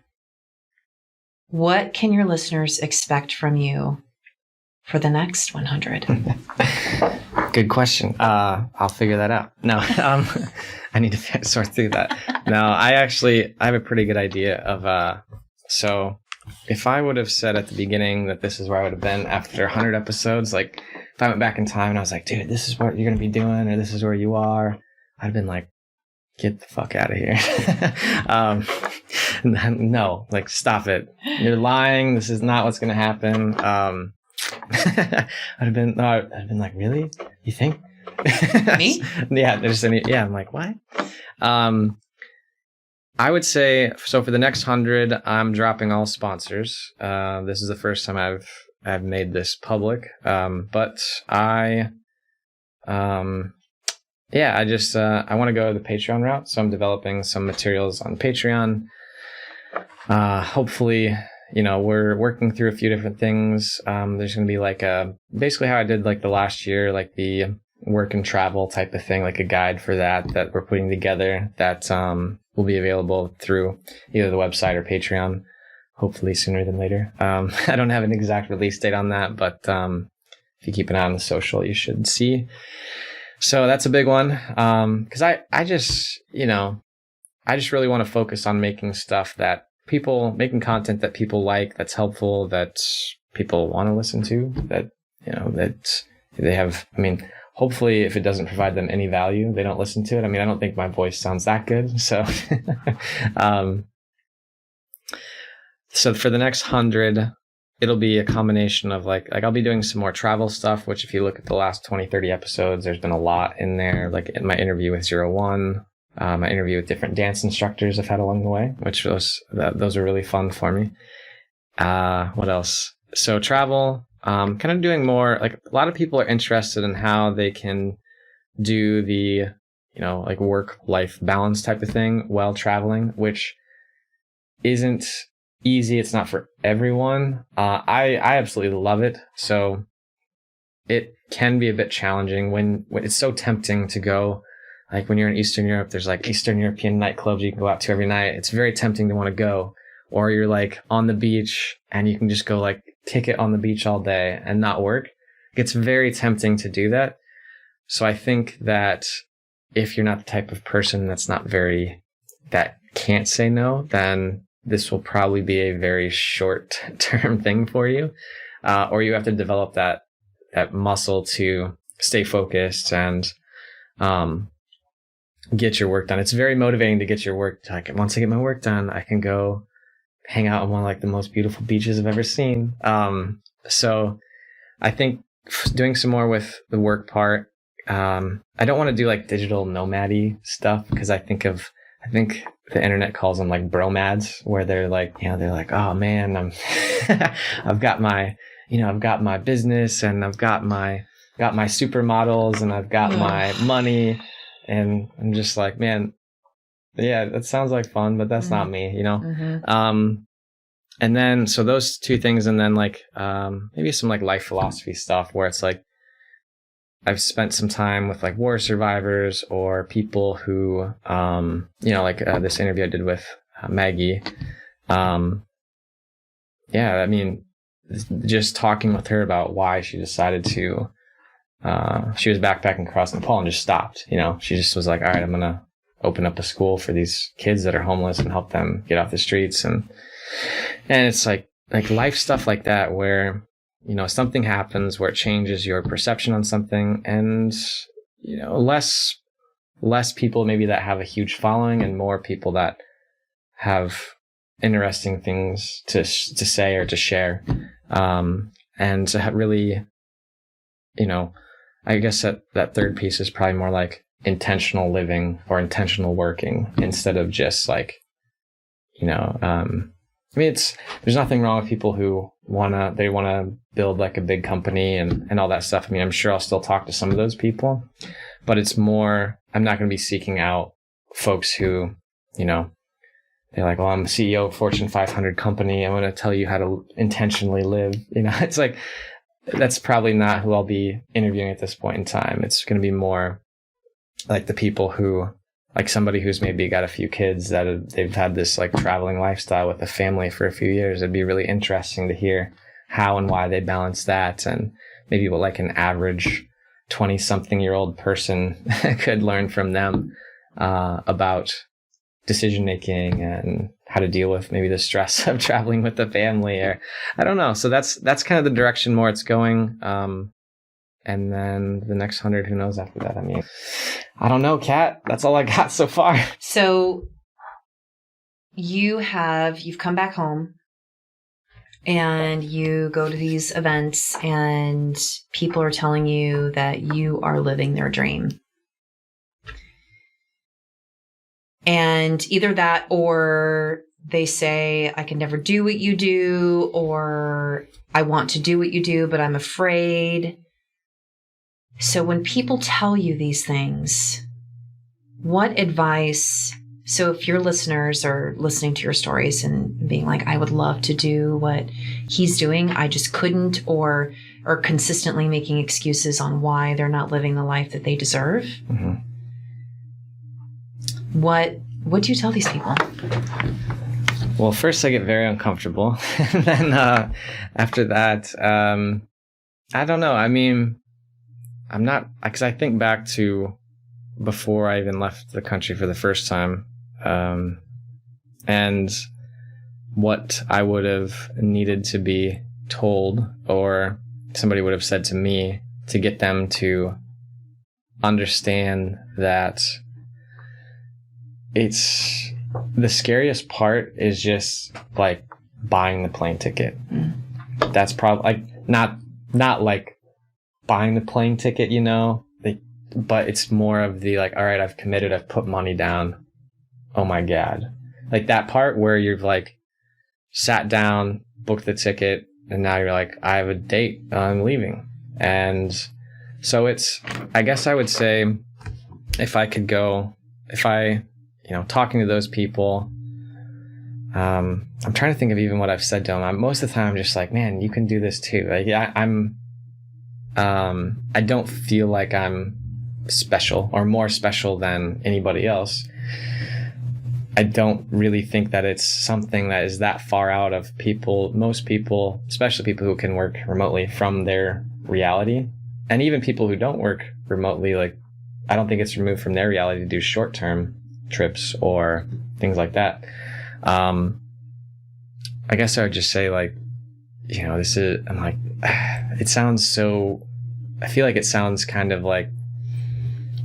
What can your listeners expect from you for the next 100? Good question. I'll figure that out. No, I need to sort through that. No, I have a pretty good idea of, so if I would have said at the beginning that this is where I would have been after 100 episodes, like if I went back in time and I was like, dude, this is what you're going to be doing, or this is where you are, I'd have been like, get the fuck out of here. No, like, stop it. You're lying. This is not what's going to happen. I'd have been like, really? You think? Me? Yeah. I'm like, what? I would say, so for the next 100, I'm dropping all sponsors. This is the first time I've I've made this public. But I want to go the Patreon route. So I'm developing some materials on Patreon. Hopefully, we're working through a few different things. There's going to be like basically how I did like the last year, like the work and travel type of thing, like a guide for that we're putting together that, will be available through either the website or Patreon, hopefully sooner than later. I don't have an exact release date on that, but, if you keep an eye on the social, you should see. So that's a big one. Cause I just really want to focus on making stuff that making content that people like, that's helpful, that people want to listen to, that they have, hopefully if it doesn't provide them any value, they don't listen to it. I don't think my voice sounds that good. So, so for the next 100, it'll be a combination of like I'll be doing some more travel stuff, which if you look at the last 20, 30 episodes, there's been a lot in there. Like in my interview with 01, my interview with different dance instructors I've had along the way, which those are really fun for me. What else? So travel, kind of doing more, like a lot of people are interested in how they can do the, like work-life balance type of thing while traveling, which isn't easy. It's not for everyone. I absolutely love it. So it can be a bit challenging when it's so tempting to go. Like when you're in Eastern Europe, there's like Eastern European nightclubs you can go out to every night. It's very tempting to want to go. Or you're like on the beach and you can just go like kick it on the beach all day and not work. It gets very tempting to do that. So I think that if you're not the type of person that can't say no, then this will probably be a very short-term thing for you. Or you have to develop that muscle to stay focused and, get your work done. It's very motivating to get your work done. Like, once I get my work done, I can go hang out on one of like the most beautiful beaches I've ever seen. So I think doing some more with the work part. I don't want to do like digital nomad-y stuff because I think the internet calls them like bromads, where they're like, oh man, I've got my business and I've got my supermodels and I've got my money. And I'm just like, man, yeah, that sounds like fun, but that's not me, Mm-hmm. And then, so those two things, and then like, maybe some like life philosophy stuff where it's like, I've spent some time with like war survivors or people who, this interview I did with Maggie. Just talking with her about why she decided to, she was backpacking across Nepal and just stopped, she just was like, all right, I'm going to open up a school for these kids that are homeless and help them get off the streets. And it's like life stuff like that, where, something happens where it changes your perception on something, and, less people maybe that have a huge following and more people that have interesting things to say or to share. And to really, I guess that third piece is probably more like intentional living or intentional working instead of just like, there's nothing wrong with people who want to build like a big company and all that stuff. I'm sure I'll still talk to some of those people, but it's more, I'm not going to be seeking out folks who, they're like, well, I'm the CEO of a Fortune 500 company. I'm going to tell you how to intentionally live. It's like, that's probably not who I'll be interviewing at this point in time. It's going to be more like the people who, like somebody who's maybe got a few kids that they've had this like traveling lifestyle with a family for a few years. It'd be really interesting to hear how and why they balance that, and maybe what like an average 20-something-year-old person could learn from them about decision making and how to deal with maybe the stress of traveling with the family, or I don't know. So that's kind of the direction more it's going. And then the next 100, who knows after that? I don't know, Kat. That's all I got so far. So you've come back home and you go to these events and people are telling you that you are living their dream. And either that or they say, I can never do what you do, or I want to do what you do, but I'm afraid. So when people tell you these things, what advice? So if your listeners are listening to your stories and being like, I would love to do what he's doing, I just couldn't, or are consistently making excuses on why they're not living the life that they deserve. Mm-hmm. What do you tell these people? Well, first I get very uncomfortable. And then after that, I don't know. I mean, I'm not, because I think back to before I even left the country for the first time, and what I would have needed to be told, or somebody would have said to me to get them to understand that it's the scariest part is just like buying the plane ticket. That's probably like not like buying the plane ticket, you know, but it's more of the like, all right, I've committed, I've put money down. Oh my God. Like that part where you've like sat down, booked the ticket, and now you're like, I have a date, I'm leaving. And so it's, I guess I would say talking to those people, I'm trying to think of even what I've said to them. Most of the time I'm just like, man, you can do this too. Like I don't feel like I'm special or more special than anybody else. I don't really think that it's something that is that far out of most people, especially people who can work remotely, from their reality. And even people who don't work remotely, like, I don't think it's removed from their reality to do short-term trips or things like that. I guess I would just say, like, you know, I'm like, it sounds so, I feel like it sounds kind of like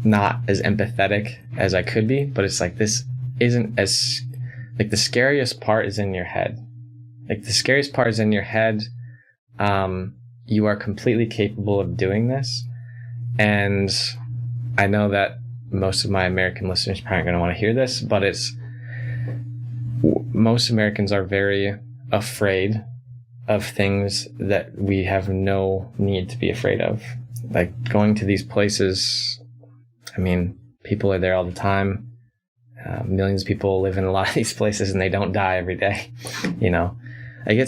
not as empathetic as I could be, but it's like, this isn't as, like, the scariest part is in your head. Like, the scariest part is in your head. You are completely capable of doing this. And I know that most of my American listeners probably going to want to hear this, but most Americans are very afraid of things that we have no need to be afraid of. Like going to these places, I mean, people are there all the time. Millions of people live in a lot of these places and they don't die every day, you know? Like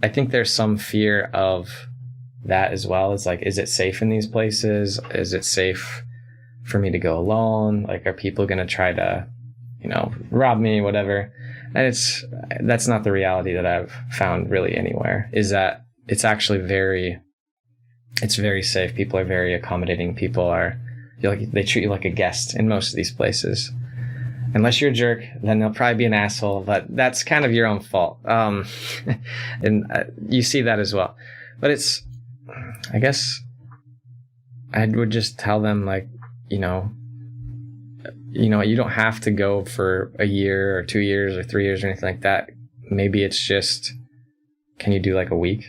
I think there's some fear of that as well. It's like, is it safe in these places? Is it safe for me to go alone? Like, are people going to try to, you know, rob me, whatever? And that's not the reality that I've found really anywhere, is that it's actually it's very safe. People are very accommodating. They treat you like a guest in most of these places. Unless you're a jerk, then they'll probably be an asshole, but that's kind of your own fault. And you see that as well. But I guess I would just tell them, like, you know, you don't have to go for a year or 2 years or 3 years or anything like that. Maybe it's just, can you do like a week?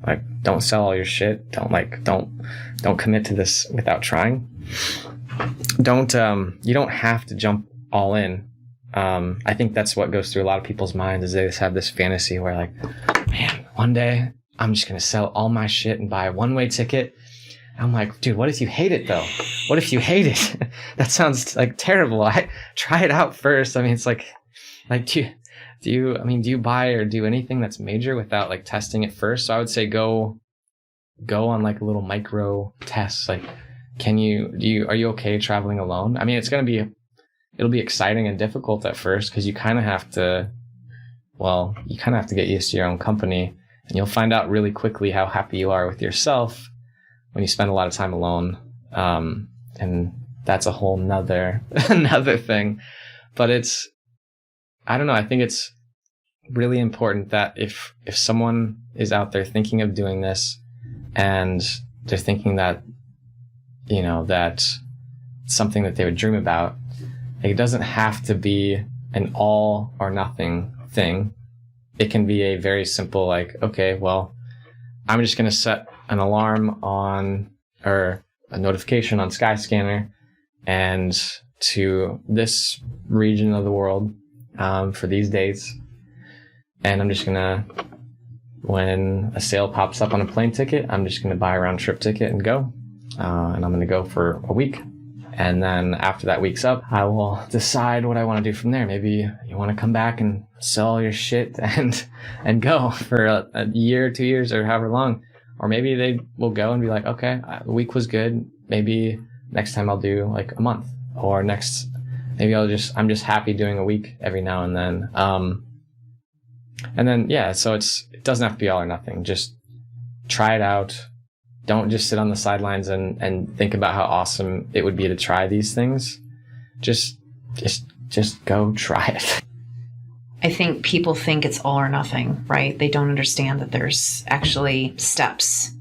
Like, don't sell all your shit. Don't commit to this without trying. You don't have to jump all in. I think that's what goes through a lot of people's minds, is they just have this fantasy where, like, man, one day I'm just going to sell all my shit and buy a one-way ticket. I'm like, dude, what if you hate it though? What if you hate it? That sounds like terrible. Try it out first. I mean, it's like, do you buy or do anything that's major without like testing it first? So I would say go on like a little micro test. Like, are you okay traveling alone? I mean, it'll be exciting and difficult at first, because you kind of have to get used to your own company, and you'll find out really quickly how happy you are with yourself when you spend a lot of time alone. And that's a whole another thing. But I don't know. I think it's really important that if someone is out there thinking of doing this, and they're thinking that, you know, that's something that they would dream about, it doesn't have to be an all or nothing thing. It can be a very simple, like, okay, well, I'm just going to set an alarm on, or a notification on Skyscanner, and to this region of the world, for these dates. And I'm just going to, when a sale pops up on a plane ticket, I'm just going to buy a round trip ticket and go. And I'm going to go for a week. And then after that week's up, I will decide what I want to do from there. Maybe you want to come back and sell all your shit and go for a year, 2 years, or however long. Or maybe they will go and be like, okay, the week was good. Maybe next time I'll do like a month. Or maybe I'm just happy doing a week every now and then. And then, yeah, so it doesn't have to be all or nothing. Just try it out. Don't just sit on the sidelines and think about how awesome it would be to try these things. Just go try it. I think people think it's all or nothing, right? They don't understand that there's actually steps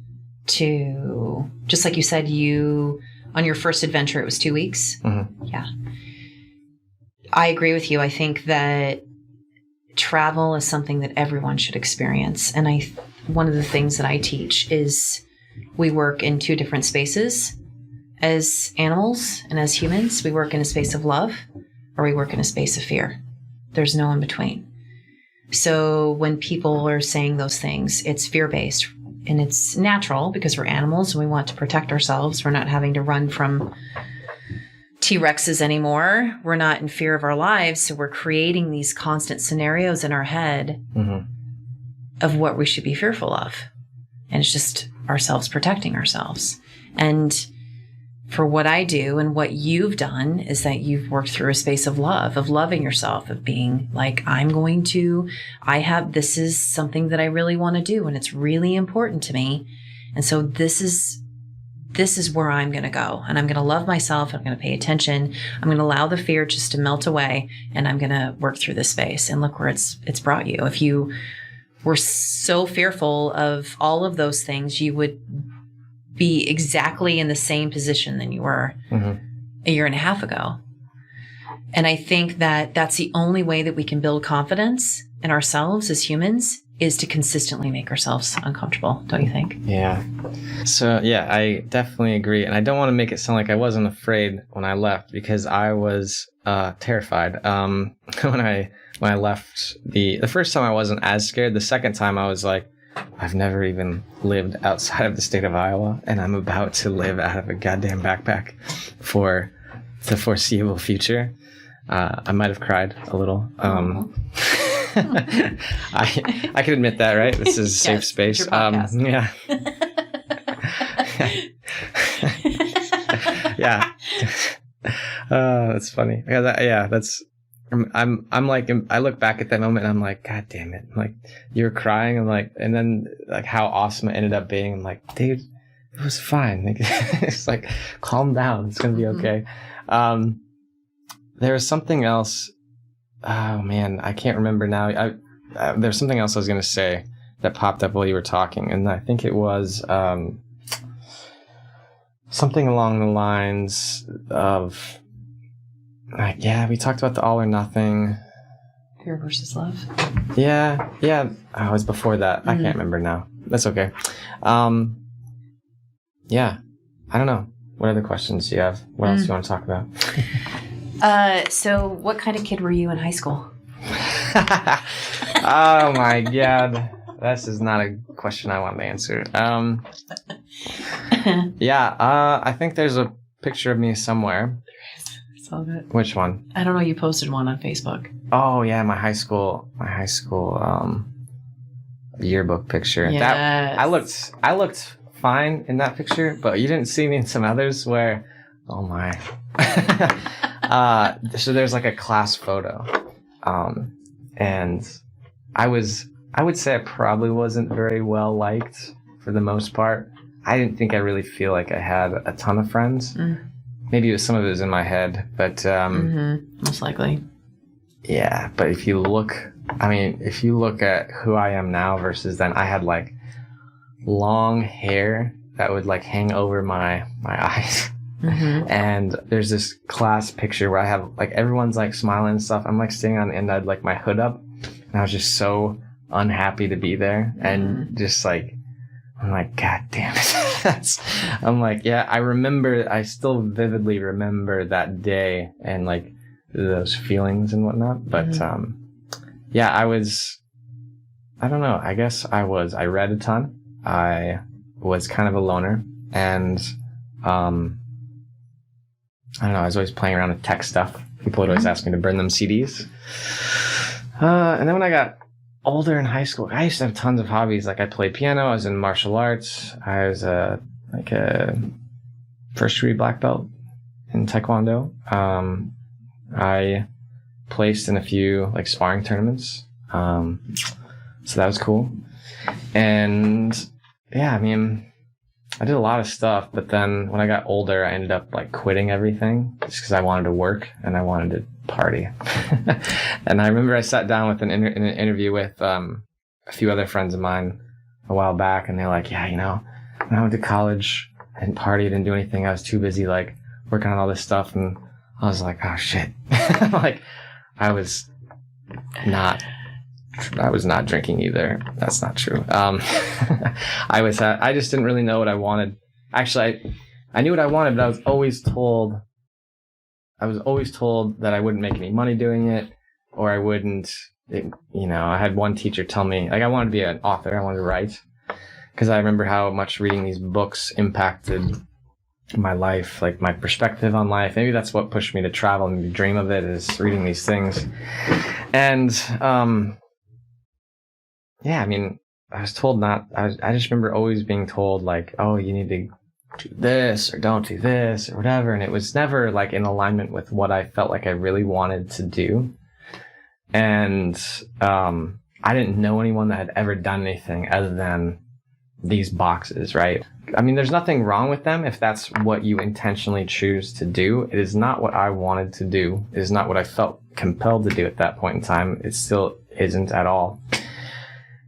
to, just like you said, on your first adventure, it was 2 weeks. Mm-hmm. Yeah. I agree with you. I think that travel is something that everyone should experience. And one of the things that I teach is we work in two different spaces as animals and as humans. We work in a space of love, or we work in a space of fear. There's no in between. So when people are saying those things, it's fear-based, and it's natural because we're animals and we want to protect ourselves. We're not having to run from T-Rexes anymore. We're not in fear of our lives. So we're creating these constant scenarios in our head of what we should be fearful of. And it's just ourselves protecting ourselves. And for what I do and what you've done is that you've worked through a space of love, of loving yourself, of being like, this is something that I really want to do. And it's really important to me. And so this is where I'm going to go, and I'm going to love myself. I'm going to pay attention. I'm going to allow the fear just to melt away, and I'm going to work through this space, and look where it's brought you. If you were so fearful of all of those things, you would be exactly in the same position than you were a year and a half ago. And I think that that's the only way that we can build confidence in ourselves as humans, is to consistently make ourselves uncomfortable. Don't you think? Yeah. So yeah, I definitely agree. And I don't want to make it sound like I wasn't afraid when I left, because I was terrified. When I left, the first time I wasn't as scared. The second time I was like, I've never even lived outside of the state of Iowa, and I'm about to live out of a goddamn backpack for the foreseeable future. I might have cried a little. I can admit that, right? This is a safe space. Yeah. Yeah. That's funny. Because I'm like, I look back at that moment and I'm like, God damn it. I'm like, you're crying. I'm like, and then like how awesome it ended up being. I'm like, dude, it was fine. Like, it's like, calm down. It's going to be okay. There was something else. Oh man, I can't remember now. There's something else I was going to say that popped up while you were talking. And I think it was, something along the lines of, we talked about the all or nothing. Fear versus love. Yeah. Oh, it was before that. I can't remember now. That's okay. Yeah. I don't know. What other questions do you have? What else do you want to talk about? So what kind of kid were you in high school? Oh my God. This is not a question I want to answer. I think there's a picture of me somewhere. I saw that. Which one? I don't know. You posted one on Facebook. Oh yeah, my high school yearbook picture. Yes. That I looked fine in that picture, but you didn't see me in some others where, oh my. So there's like a class photo, and I would say I probably wasn't very well liked for the most part. I didn't think I really feel like I had a ton of friends. Maybe some of it was in my head, but most likely. Yeah, but if you look at who I am now versus then, I had like long hair that would like hang over my eyes. And there's this class picture where I have like everyone's like smiling and stuff. I'm like sitting on the end, I had like my hood up, and I was just so unhappy to be there, and just like, I'm like, God damn it. I'm like, yeah, I still vividly remember that day and like those feelings and whatnot. But yeah, I don't know. I guess I read a ton. I was kind of a loner, and I don't know. I was always playing around with tech stuff. People would always ask me to burn them CDs. And then when I got older in high school, I used to have tons of hobbies. Like I played piano. I was in martial arts. I was a first degree black belt in Taekwondo. I placed in a few like sparring tournaments. So that was cool. And yeah, I mean, I did a lot of stuff, but then when I got older, I ended up like quitting everything just because I wanted to work and I wanted to party. And I remember I sat down with in an interview with a few other friends of mine a while back, and they're like, yeah, when I went to college, I didn't party, I didn't do anything. I was too busy like working on all this stuff. And I was like, oh shit. Like I was not drinking either. That's not true. I just didn't really know what I wanted. Actually, I knew what I wanted, but I was always told that I wouldn't make any money doing it, or I wouldn't, I had one teacher tell me, like, I wanted to be an author. I wanted to write, because I remember how much reading these books impacted my life, like my perspective on life. Maybe that's what pushed me to travel and dream of it, is reading these things. And, yeah, I mean, I was told I just remember always being told like, oh, you need to do this or don't do this or whatever. And it was never like in alignment with what I felt like I really wanted to do. And I didn't know anyone that had ever done anything other than these boxes, right? I mean, there's nothing wrong with them if that's what you intentionally choose to do. It is not what I wanted to do. It is not what I felt compelled to do at that point in time. It still isn't at all.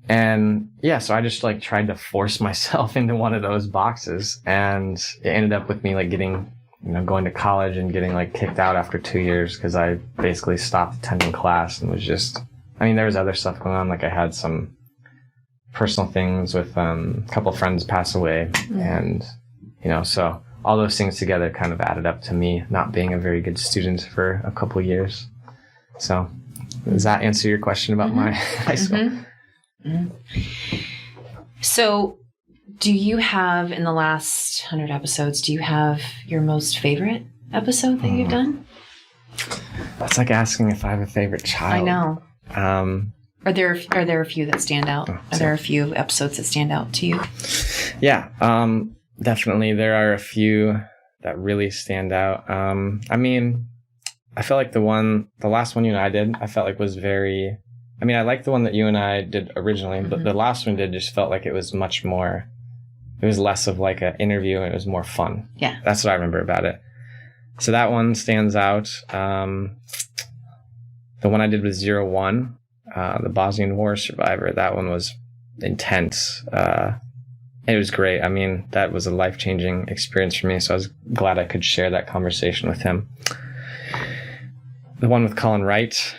And yeah, so I just like tried to force myself into one of those boxes, and it ended up with me like getting, going to college and getting like kicked out after 2 years because I basically stopped attending class and was just, there was other stuff going on. Like I had some personal things with a couple of friends pass away, and so all those things together kind of added up to me not being a very good student for a couple of years. So does that answer your question about my high school? So do you have, in the last 100 episodes, do you have your most favorite episode that you've done? That's like asking if I have a favorite child. I know. Are there a few that stand out? Are there a few episodes that stand out to you? Yeah, definitely. There are a few that really stand out. I felt like the last one you and I did, I felt like was very, I liked the one that you and I did originally, but the last one just felt like it was much more, it was less of like an interview and it was more fun. Yeah. That's what I remember about it. So that one stands out. The one I did with 01, the Bosnian War survivor, that one was intense. It was great. That was a life-changing experience for me, so I was glad I could share that conversation with him. The one with Colin Wright,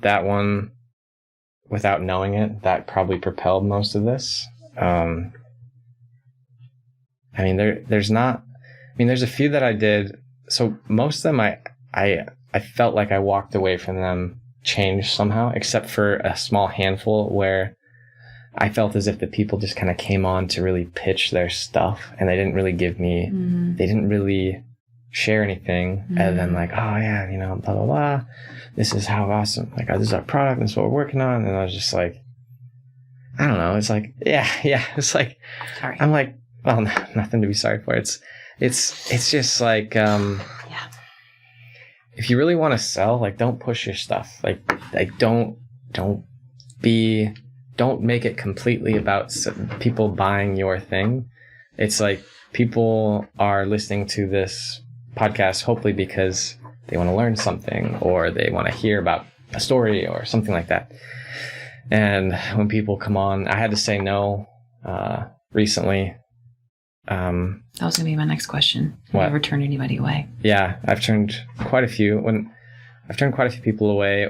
that one, without knowing it, that probably propelled most of this. There's a few that I did. So most of them, I felt like I walked away from them changed somehow, except for a small handful where I felt as if the people just kind of came on to really pitch their stuff, and they didn't really they didn't really share anything other than like, oh yeah, blah, blah, blah. This is how awesome, like, this is our product, this is what we're working on. And I was just like, I don't know. It's like, yeah. It's like, sorry. I'm like, well, nothing to be sorry for. It's just like, if you really want to sell, like, don't push your stuff. Like don't make it completely about people buying your thing. It's like people are listening to this podcast hopefully because they want to learn something, or they want to hear about a story or something like that. And when people come on, I had to say no recently. That was going to be my next question. Have you ever turned anybody away? Yeah, I've turned quite a few. People away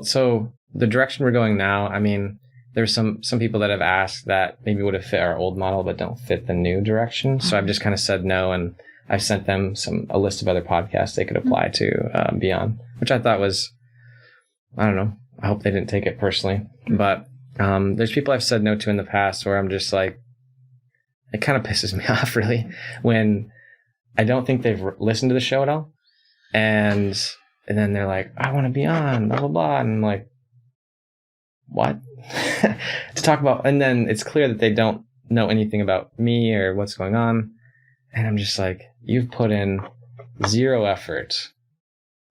so the direction we're going now, there's some people that have asked that maybe would have fit our old model but don't fit the new direction. So I've just kind of said no, and I've sent them a list of other podcasts they could apply to be on, which I thought was, I don't know. I hope they didn't take it personally, but there's people I've said no to in the past where I'm just like, it kind of pisses me off really when I don't think they've listened to the show at all. And then they're like, I want to be on, blah, blah, blah. And I'm like, what? To talk about, and then it's clear that they don't know anything about me or what's going on. And I'm just like, you've put in zero effort.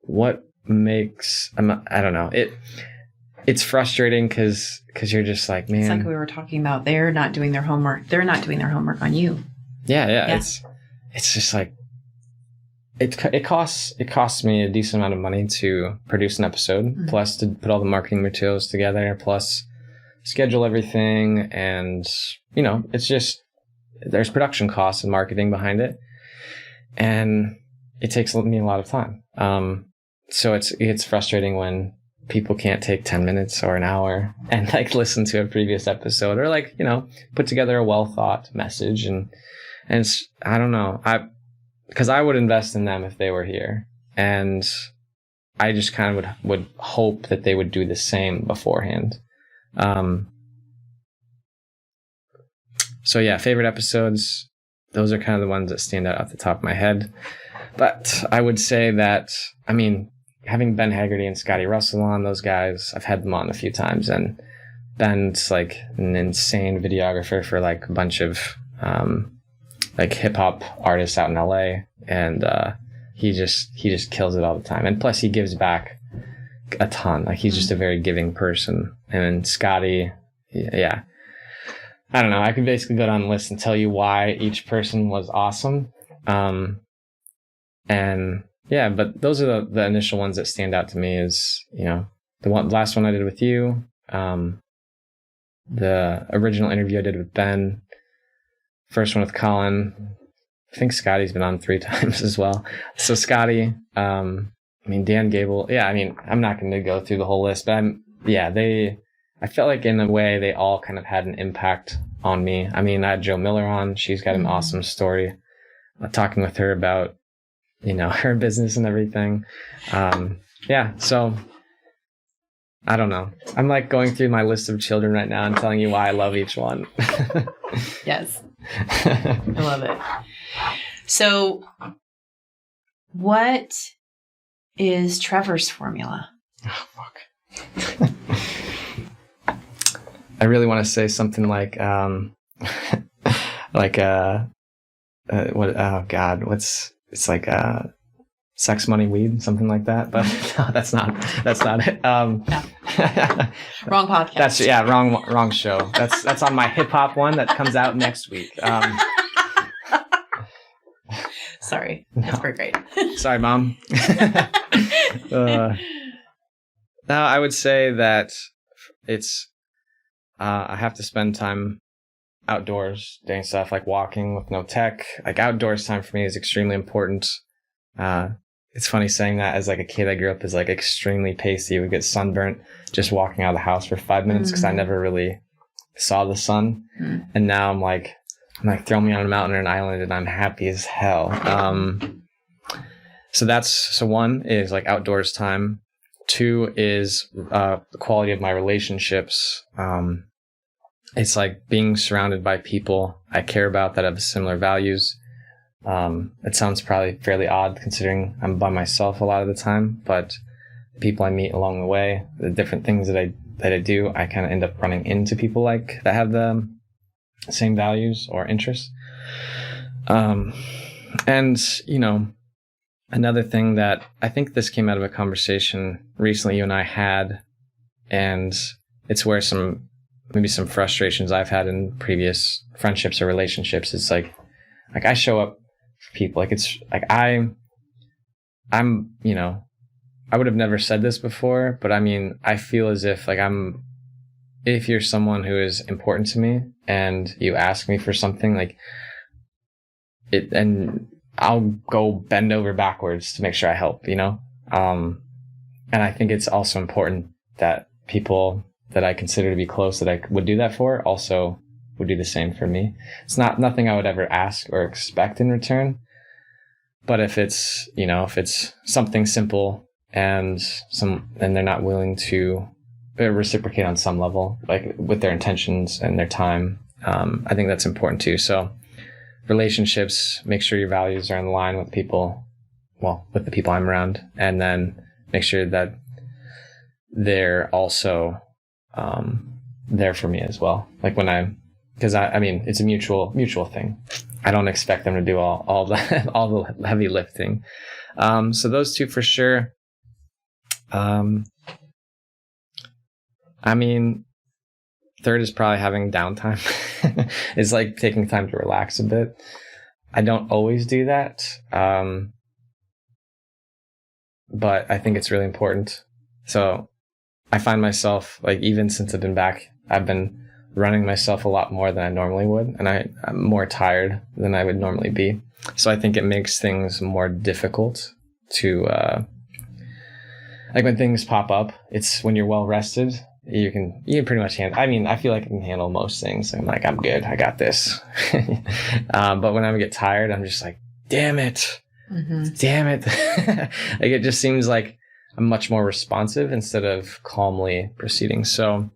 What makes, I don't know. It's frustrating because you're just like, man. It's like we were talking about, they're not doing their homework. They're not doing their homework on you. Yeah. It's just like, it costs me a decent amount of money to produce an episode, plus to put all the marketing materials together, plus schedule everything. And, it's just, there's production costs and marketing behind it. And it takes me a lot of time. So it's frustrating when people can't take 10 minutes or an hour and like listen to a previous episode or like, put together a well thought message. And it's, I don't know. Because I would invest in them if they were here. And I just kind of would hope that they would do the same beforehand. So yeah, favorite episodes. Those are kind of the ones that stand out off the top of my head. But I would say that, having Ben Haggerty and Scotty Russell on, those guys, I've had them on a few times, and Ben's like an insane videographer for like a bunch of like hip hop artists out in LA, and he just kills it all the time. And plus he gives back a ton. Like he's just a very giving person. And then Scotty, yeah. I don't know. I could basically go down the list and tell you why each person was awesome. And yeah, but those are the initial ones that stand out to me is, the last one I did with you, the original interview I did with Ben, first one with Colin. I think Scotty's been on 3 times as well. So Scotty, Dan Gable. Yeah, I'm not going to go through the whole list, but I felt like in a way they all kind of had an impact on me. I had Joe Miller on. She's got an awesome story. Talking with her about, her business and everything. So I don't know. I'm like going through my list of children right now and telling you why I love each one. Yes. I love it. So what is Trevor's formula? Oh, fuck. I really want to say something like, it's like sex, money, weed, something like that. But no, that's not it. No. Wrong podcast. Wrong show. That's on my hip hop one that comes out next week. Sorry, that's great. Sorry, Mom. No, I would say that it's I have to spend time outdoors doing stuff like walking with no tech. Like outdoors time for me is extremely important. It's funny saying that as like a kid I grew up as like extremely pasty, would get sunburnt just walking out of the house for 5 minutes because I never really saw the sun. And now I'm like throw me on a mountain or an island and I'm happy as hell. So one is like outdoors time. 2 is the quality of my relationships. It's like being surrounded by people I care about that have similar values. It sounds probably fairly odd considering I'm by myself a lot of the time, but the people I meet along the way, the different things that I do, I kind of end up running into people like that have the same values or interests. And another thing that I think this came out of a conversation recently you and I had, and it's where maybe some frustrations I've had in previous friendships or relationships. It's like I show up for people. Like it's like I'm I would have never said this before, but I feel as if if you're someone who is important to me and you ask me for something and I'll go bend over backwards to make sure I help, and I think it's also important that people that I consider to be close that I would do that for also would do the same for me. It's nothing I would ever ask or expect in return, But if it's something simple and they're not willing to reciprocate on some level, like with their intentions and their time, I think that's important too. So relationships, make sure your values are in line with with the people I'm around, and then make sure that they're also there for me as well. Like because I mean, it's a mutual thing. I don't expect them to do all the all the heavy lifting. So those two for sure. I mean, third is probably having downtime. It's like taking time to relax a bit. I don't always do that. But I think it's really important. So I find myself, like, even since I've been back, I've been running myself a lot more than I normally would. And I'm more tired than I would normally be. So I think it makes things more difficult to, like when things pop up, it's when you're well rested, you can pretty much handle. I mean, I feel like I can handle most things. I'm like, I'm good. I got this. But when I get tired, I'm just like, damn it. Mm-hmm. Damn it. Like, it just seems like I'm much more responsive instead of calmly proceeding. So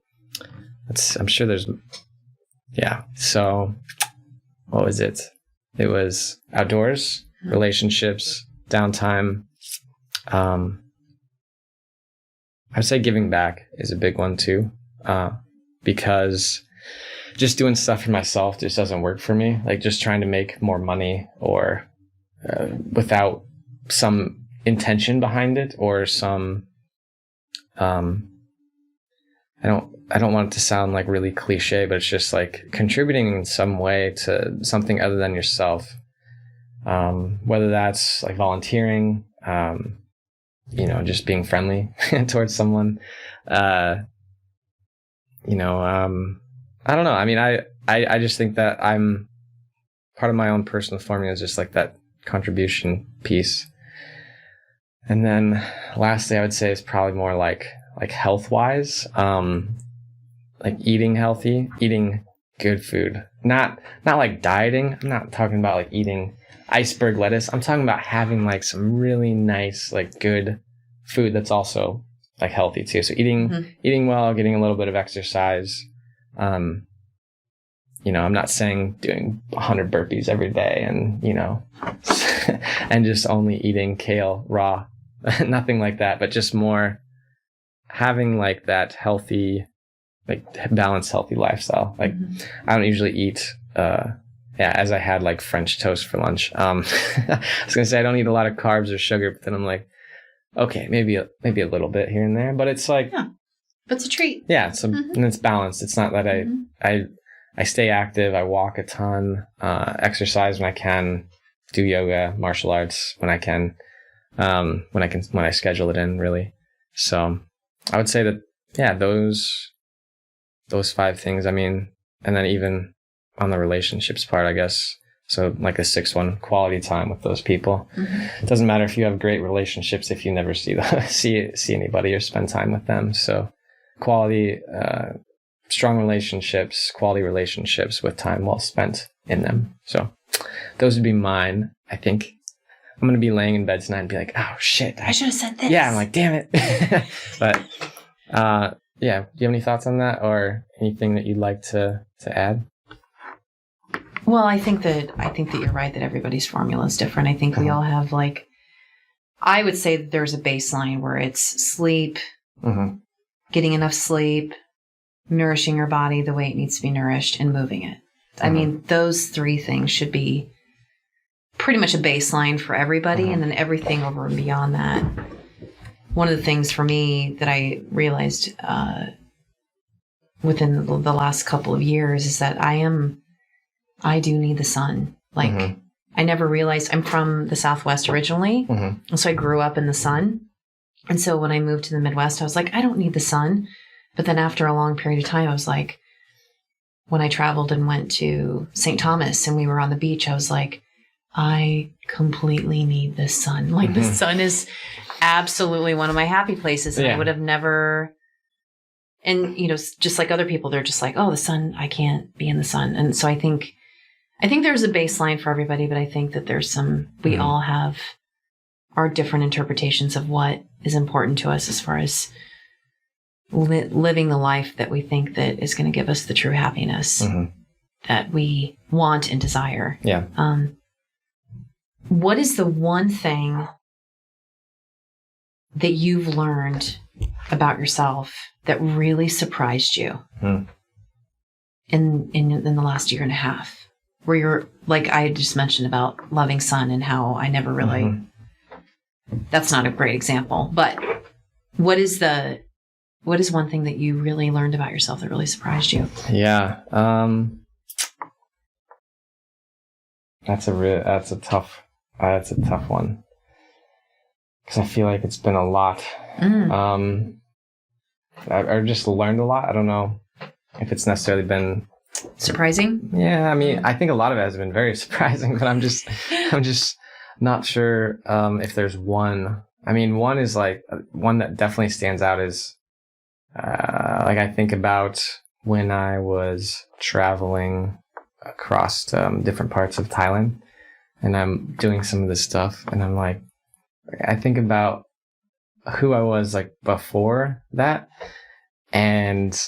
I'm sure there's, yeah. So what was it? It was outdoors, relationships, downtime. I would say giving back is a big one too, because just doing stuff for myself just doesn't work for me. Like just trying to make more money or without some intention behind it or some, I don't want it to sound like really cliche, but it's just like contributing in some way to something other than yourself. Whether that's like volunteering, just being friendly towards someone, I don't know. I mean, I just think that I'm part of my own personal formula is just like that contribution piece. And then lastly, I would say is probably more like health wise, like eating healthy, eating good food, not like dieting. I'm not talking about like eating iceberg lettuce. I'm talking about having like some really nice, like good food that's also like healthy too. So eating well, getting a little bit of exercise. I'm not saying doing 100 burpees every day and, and just only eating kale raw, nothing like that, but just more having like that healthy, like balanced, healthy lifestyle. Like I don't usually eat, as I had like French toast for lunch. I was gonna say I don't eat a lot of carbs or sugar, but then I'm like, okay, maybe a little bit here and there, but it's like, yeah, but it's a treat. Yeah, and it's balanced. It's not that I stay active. I walk a ton, exercise when I can, do yoga, martial arts when I can, when I schedule it in really. So I would say that, yeah, those 5 things. I mean, and then even on the relationships part, I guess. So like the 6th one, quality time with those people. It doesn't matter if you have great relationships if you never see anybody or spend time with them. So quality, strong relationships, quality relationships with time well spent in them. So those would be mine. I think I'm going to be laying in bed tonight and be like, oh shit, I should have said this. Yeah, I'm like, damn it. But yeah, do you have any thoughts on that or anything that you'd like to add? Well, I think that you're right that everybody's formula is different. I think we all have I would say that there's a baseline where it's sleep, getting enough sleep, nourishing your body the way it needs to be nourished, and moving it. I mean, those 3 things should be pretty much a baseline for everybody, and then everything over and beyond that. One of the things for me that I realized within the last couple of years is that I do need the sun. Like, I never realized I'm from the Southwest originally. And so I grew up in the sun. And so when I moved to the Midwest, I was like, I don't need the sun. But then after a long period of time, I was like, when I traveled and went to St. Thomas and we were on the beach, I was like, I completely need the sun. Like the sun is absolutely one of my happy places. And I would have never, and just like other people, they're just like, oh, the sun, I can't be in the sun. And so I think I think there's a baseline for everybody, but I think that there's we all have our different interpretations of what is important to us as far as living the life that we think that is going to give us the true happiness that we want and desire. Yeah. What is the one thing that you've learned about yourself that really surprised you in the last year and a half? Where you're, like I just mentioned about loving son and how I never really, that's not a great example, but what is one thing that you really learned about yourself that really surprised you? Yeah. That's a tough one. Because I feel like it's been a lot. I've just learned a lot. I don't know if it's necessarily been surprising. Yeah, I mean, I think a lot of it has been very surprising, but I'm just not sure if there's one. I mean, one is like one that definitely stands out is like I think about when I was traveling across different parts of Thailand, and I'm doing some of this stuff, and I'm like, I think about who I was like before that. And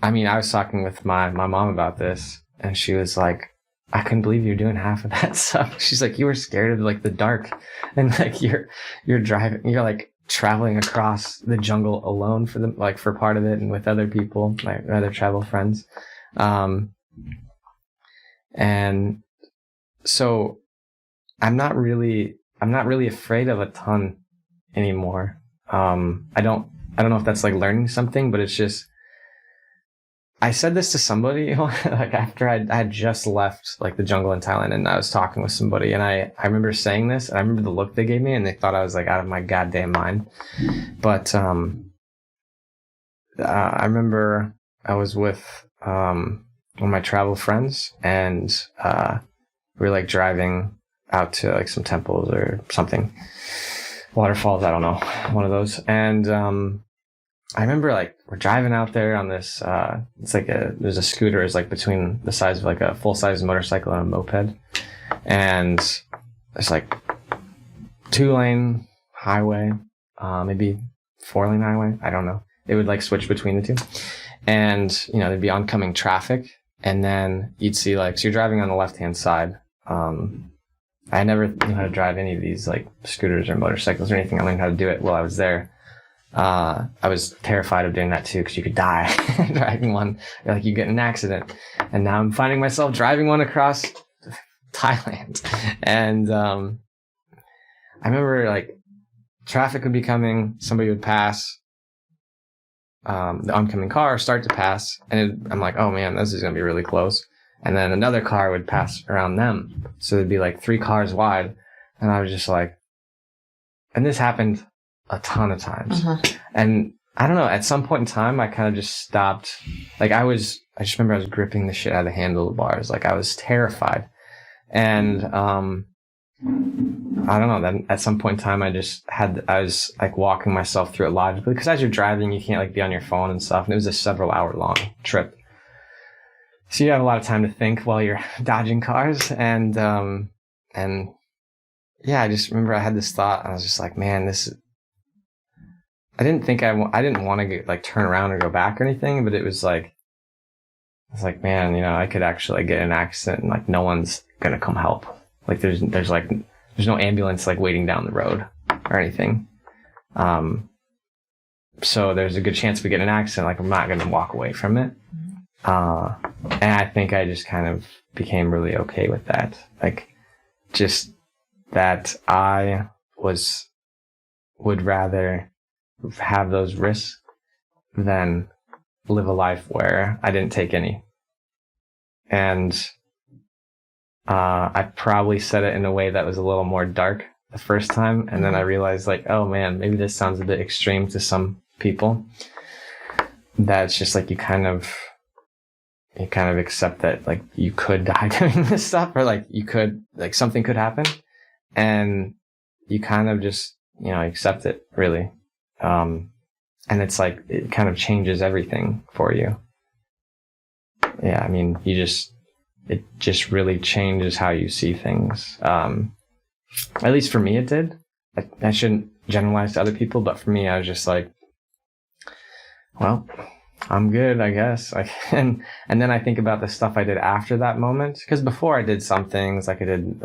I mean, I was talking with my mom about this, and she was like, I couldn't believe you're doing half of that stuff. She's like, you were scared of like the dark, and like you're driving, you're like traveling across the jungle alone for part of it, and with other people, like other travel friends. And so I'm not really afraid of a ton anymore. I don't know if that's like learning something, but it's just, I said this to somebody like after I had just left like the jungle in Thailand, and I was talking with somebody, and I remember saying this, and I remember the look they gave me, and they thought I was like out of my goddamn mind. But I remember I was with one of my travel friends, and we were like driving out to like some temples or something, waterfalls, I don't know, one of those. And I remember like we're driving out there on this it's like there's a scooter is like between the size of like a full-size motorcycle and a moped, and it's like 2-lane highway, maybe 4-lane highway, I don't know. It would like switch between the two, and you know there'd be oncoming traffic, and then you'd see like, so you're driving on the left-hand side. I never knew how to drive any of these like scooters or motorcycles or anything. I learned how to do it while I was there. I was terrified of doing that too, because you could die driving one. You're like, you get in an accident. And now I'm finding myself driving one across Thailand. And I remember like traffic would be coming, somebody would pass, the oncoming car start to pass, and I'm like, oh man, this is going to be really close. And then another car would pass around them. So it'd be like 3 cars wide. And I was just like, and this happened a ton of times. And I don't know, at some point in time, I kind of just stopped. Like I just remember I was gripping the shit out of the handlebars. Like I was terrified. And, I don't know, then at some point in time, I was like walking myself through it logically. Because as you're driving, you can't like be on your phone and stuff. And it was a several hour long trip. So you have a lot of time to think while you're dodging cars. And yeah, I just remember I had this thought, and I was just like, man, I didn't want to like turn around or go back or anything, but it was like, man, you know, I could actually get in an accident and like no one's going to come help. Like there's no ambulance like waiting down the road or anything. So there's a good chance we get in an accident. Like I'm not going to walk away from it. And I think I just kind of became really okay with that. Like just that I would rather have those risks than live a life where I didn't take any. And I probably said it in a way that was a little more dark the first time, and then I realized like, oh man, maybe this sounds a bit extreme to some people. That's just like you kind of accept that like you could die doing this stuff, or like you could, like something could happen, and you kind of just, you know, accept it really. And it's like, it kind of changes everything for you. Yeah. I mean, you just, it just really changes how you see things. At least for me, it did. I shouldn't generalize to other people, but for me, I was just like, well, I'm good, I guess. And then I think about the stuff I did after that moment. Because before I did some things, like I did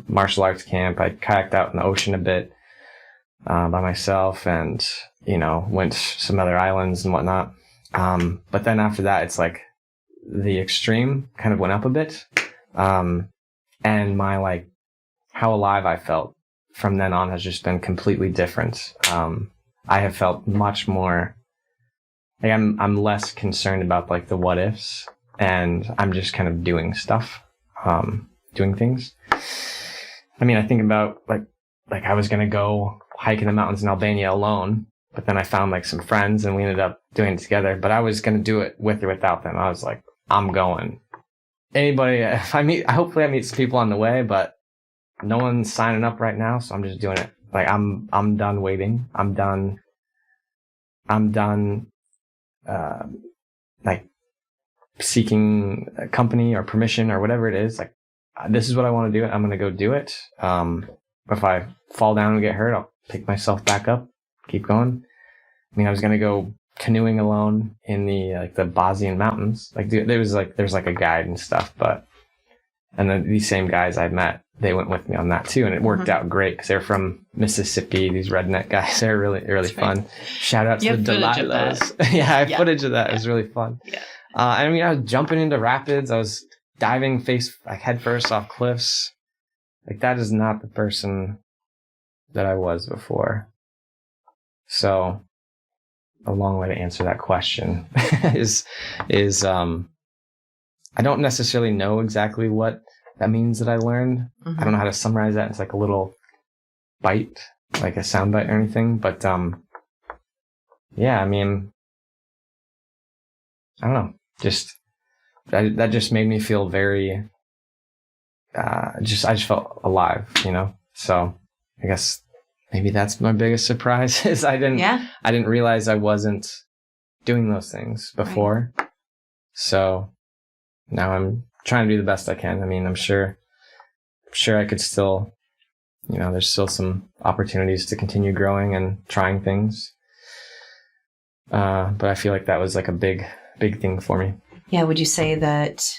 martial arts camp. I kayaked out in the ocean a bit by myself, and went to some other islands and whatnot. But then after that, it's like the extreme kind of went up a bit, and my how alive I felt from then on has just been completely different. I have felt much more like I'm less concerned about like the what ifs, and I'm just kind of doing stuff, doing things. I mean, I think about like I was gonna go hike in the mountains in Albania alone, but then I found like some friends and we ended up doing it together. But I was gonna do it with or without them. I was like, I'm going. Anybody, if I meet, hopefully I meet some people on the way, but no one's signing up right now, so I'm just doing it. Like I'm done waiting. I'm done. Like seeking a company or permission or whatever it is. Like this is what I want to do. I'm gonna go do it. If I fall down and get hurt, I'll pick myself back up, keep going. I mean, I was gonna go canoeing alone in the Bosnian mountains. Like there's a guide and stuff, and then these same guys I met, they went with me on that too, and it worked out great because they're from Mississippi. These redneck guys, they're really really fun. Right. Shout out to the Delilahs. Yeah, I have footage of that. It was really fun. Yeah. I mean, I was jumping into rapids. I was diving head first off cliffs. Like that is not the person that I was before. So, a long way to answer that question is I don't necessarily know exactly what that means that I learned. Mm-hmm. I don't know how to summarize that. It's like a little bite, like a sound bite or anything. But yeah, I mean, I don't know. Just that just made me feel very. I just felt alive, So I guess maybe that's my biggest surprise is I didn't realize I wasn't doing those things before. Right. So now I'm trying to do the best I can. I mean, I'm sure I could still, there's still some opportunities to continue growing and trying things. But I feel like that was like a big thing for me. Yeah. Would you say that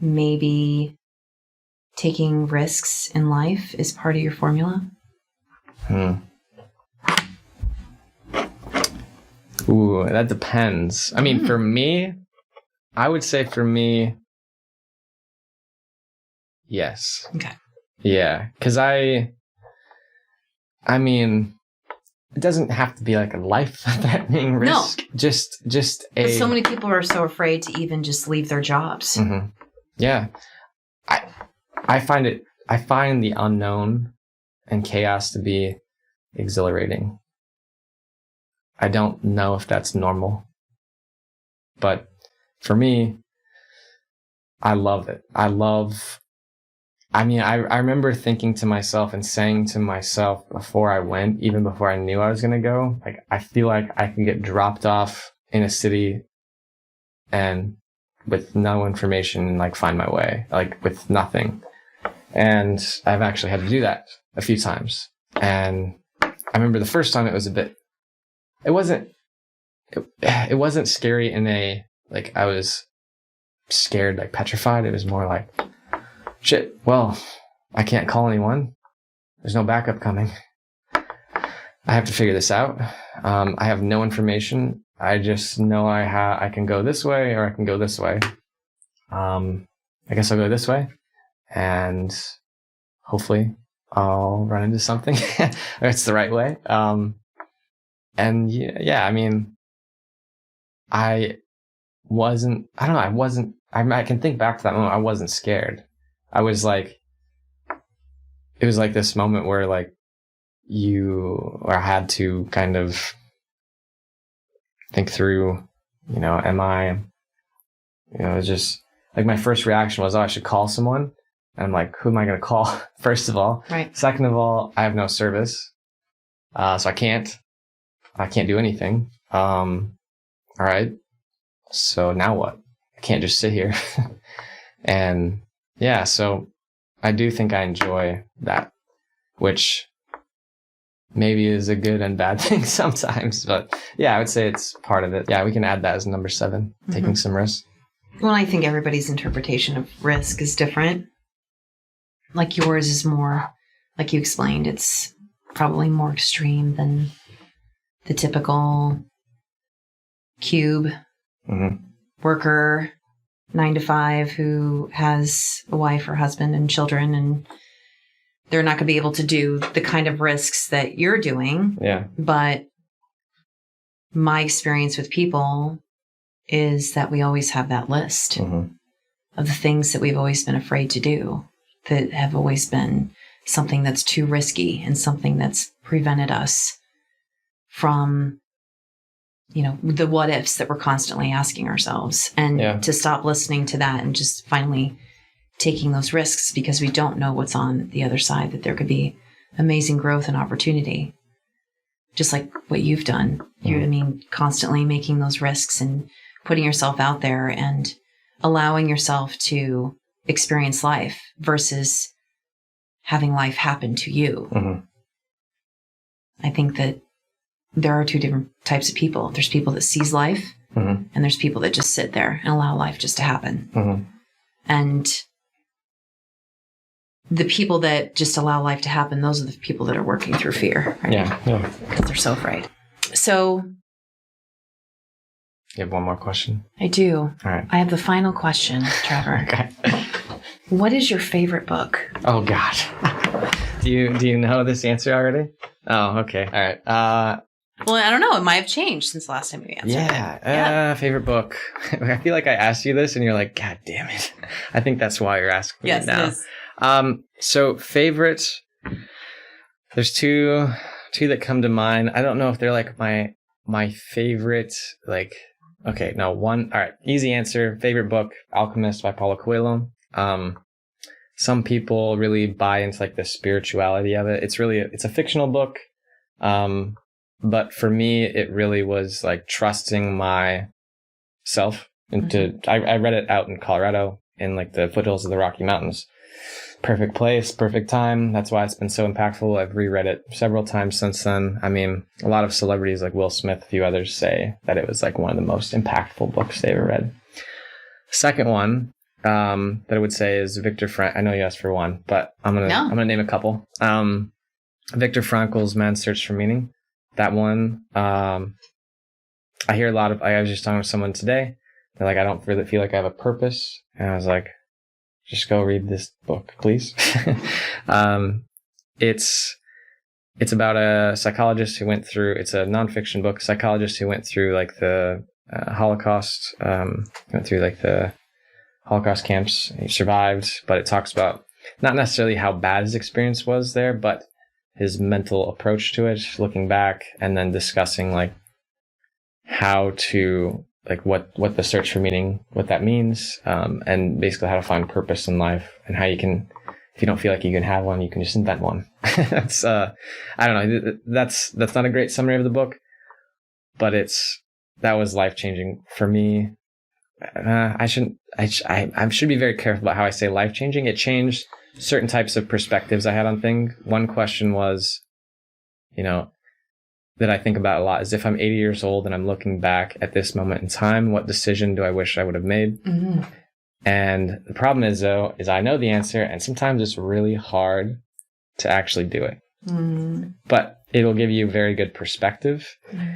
maybe taking risks in life is part of your formula? Ooh, that depends. I mean, for me, I would say yes. Okay. Yeah, because I mean, it doesn't have to be like a life-threatening risk. No. Just a. So many people are so afraid to even just leave their jobs. Mm-hmm. Yeah, I find the unknown and chaos to be exhilarating. I don't know if that's normal, but for me, I love it. I remember thinking to myself and saying to myself before I went, even before I knew I was going to go, like, I feel like I can get dropped off in a city and with no information and like find my way, like with nothing. And I've actually had to do that a few times. And I remember the first time it wasn't scary in a, like, I was scared, like petrified. It was more like, shit, well, I can't call anyone. There's no backup coming. I have to figure this out. I have no information. I just know I can go this way or I can go this way. I guess I'll go this way. And hopefully I'll run into something. Or it's the right way. And yeah, I mean, I can think back to that moment. I wasn't scared. I was like, it was like this moment where like I had to kind of think through, it's just like my first reaction was, I should call someone. And I'm like, who am I going to call? First of all, right. Second of all, I have no service. So I can't do anything. All right. So now what? I can't just sit here. And Yeah, so I do think I enjoy that, which maybe is a good and bad thing sometimes. But yeah, I would say it's part of it. Yeah, we can add that as number 7, taking some risks. Well, I think everybody's interpretation of risk is different. Like yours is more, like you explained, it's probably more extreme than the typical cube worker, 9 to 5, who has a wife or husband and children, and they're not going to be able to do the kind of risks that you're doing. Yeah. But my experience with people is that we always have that list of the things that we've always been afraid to do, that have always been something that's too risky and something that's prevented us from, you know, the what ifs that we're constantly asking ourselves, and to stop listening to that and just finally taking those risks, because we don't know what's on the other side, that there could be amazing growth and opportunity. Just like what you've done. I mean, constantly making those risks and putting yourself out there and allowing yourself to experience life versus having life happen to you. I think that there are 2 different types of people. There's people that seize life, and there's people that just sit there and allow life just to happen. And the people that just allow life to happen, those are the people that are working through fear. Right? Yeah. Because they're so afraid. So you have one more question? I do. All right. I have the final question, Trevor. Okay. What is your favorite book? Oh, God. Do you know this answer already? Oh, okay. All right. Well, I don't know. It might have changed since the last time we answered it. Favorite book. I feel like I asked you this and you're like, God damn it. I think that's why you're asking me now. Yes, it is. So favorite, there's two that come to mind. I don't know if they're like my favorite, like, okay, no, one. All right. Easy answer. Favorite book, Alchemist by Paulo Coelho. Some people really buy into like the spirituality of it. It's a fictional book. But for me, it really was like trusting myself into, I read it out in Colorado in like the foothills of the Rocky Mountains. Perfect place, perfect time. That's why it's been so impactful. I've reread it several times since then. I mean, a lot of celebrities like Will Smith, a few others say that it was like one of the most impactful books they ever read. Second one, that I would say is Viktor Frankl. I know you asked for one, but I'm gonna name a couple. Viktor Frankl's Man's Search for Meaning. That one, I hear a lot of. I was just talking to someone today. They're like, I don't really feel like I have a purpose, and I was like, just go read this book, please. It's about a psychologist who went through. It's a nonfiction book. A psychologist who went through like the Holocaust. Went through like the Holocaust camps. He survived, but it talks about not necessarily how bad his experience was there, but his mental approach to it, looking back, and then discussing like how to, like what the search for meaning, what that means, and basically how to find purpose in life, and how you can, if you don't feel like you can have one, you can just invent one. That's I don't know. That's not a great summary of the book, but that was life changing for me. I should be very careful about how I say life changing. It changed certain types of perspectives I had on things. One question was, that I think about a lot is, if I'm 80 years old and I'm looking back at this moment in time, what decision do I wish I would have made? Mm-hmm. And the problem is, though, is I know the answer, and sometimes it's really hard to actually do it. Mm-hmm. But it'll give you very good perspective. Mm-hmm.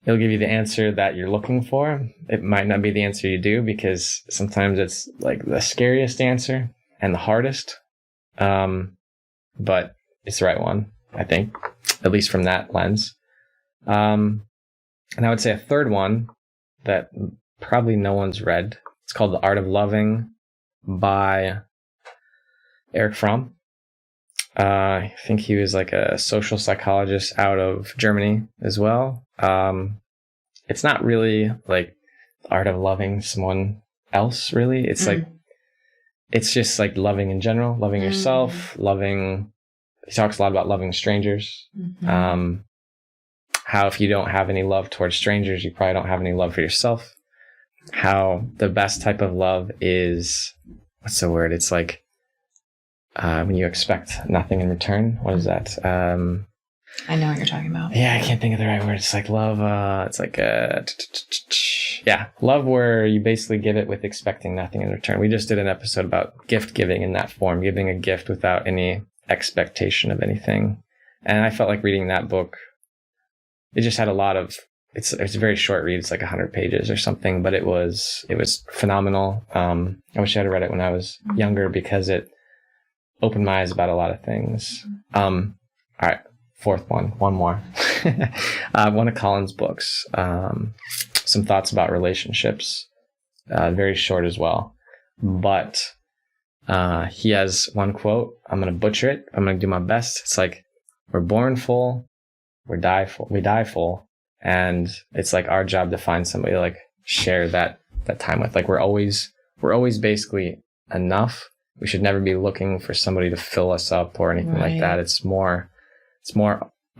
It'll give you the answer that you're looking for. It might not be the answer you do, because sometimes it's like the scariest answer and the hardest. But it's the right one, I think, at least from that lens. And I would say a third one that probably no one's read. It's called The Art of Loving by Erich Fromm. I think he was like a social psychologist out of Germany as well. It's not really like the art of loving someone else, really. It's like, it's just like loving in general, loving yourself, he talks a lot about loving strangers. Mm-hmm. How if you don't have any love towards strangers, you probably don't have any love for yourself. How the best type of love is what's the word? It's like when you expect nothing in return. What is that? I know what you're talking about. Yeah, I can't think of the right word. It's like love. It's like love where you basically give it with expecting nothing in return. We just did an episode about gift giving in that form, giving a gift without any expectation of anything. And I felt like reading that book, it just had a lot of, it's a very short read. It's like 100 pages or something, but it was phenomenal. I wish I had read it when I was younger because it opened my eyes about a lot of things. All right. Fourth one more. One of Colin's books, some thoughts about relationships, very short as well. But he has one quote. I'm going to butcher it. I'm going to do my best. It's like, we're born full, we die full. And it's like our job to find somebody to like share that time with. Like we're always basically enough. We should never be looking for somebody to fill us up or anything like that. It's more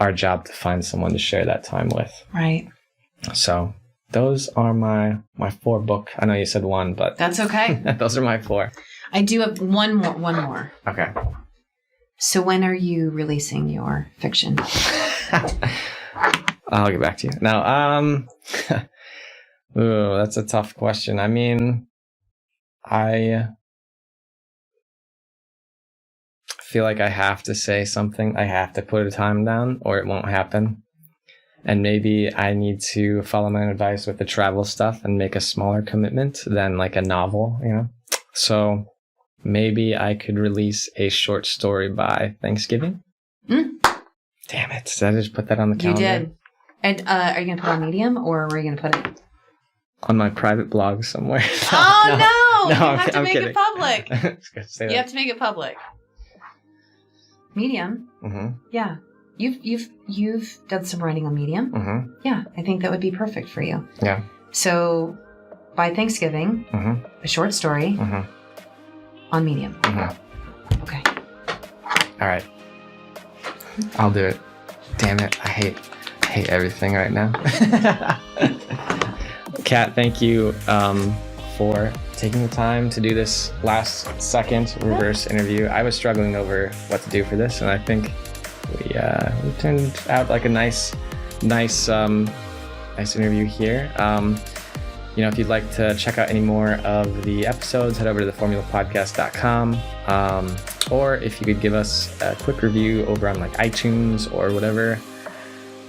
our job to find someone to share that time with. Right. So those are my 4 book. I know you said 1, but that's okay. Those are my 4. I do have one more. Okay. So when are you releasing your fiction? I'll get back to you. Now, that's a tough question. I mean, I feel like I have to say something. I have to put a time down or it won't happen. And maybe I need to follow my own advice with the travel stuff and make a smaller commitment than like a novel, you know? So maybe I could release a short story by Thanksgiving. Damn it. Did I just put that on the calendar? You did. And are you going to put it on Medium or where are you going to put it? On my private blog somewhere. No. You I'm have to make kidding. it public. You have to make it public. Medium. Mm-hmm. Yeah. You've done some writing on Medium. Mm-hmm. Yeah. I think that would be perfect for you. Yeah. So by Thanksgiving, a short story on Medium. Mm-hmm. Okay. All right. I'll do it. Damn it. I hate everything right now. Cat, thank you for taking the time to do this last second reverse interview. I was struggling over what to do for this, and I think we turned out like a nice interview here. If you'd like to check out any more of the episodes, head over to theformulapodcast.com. Or if you could give us a quick review over on like iTunes or whatever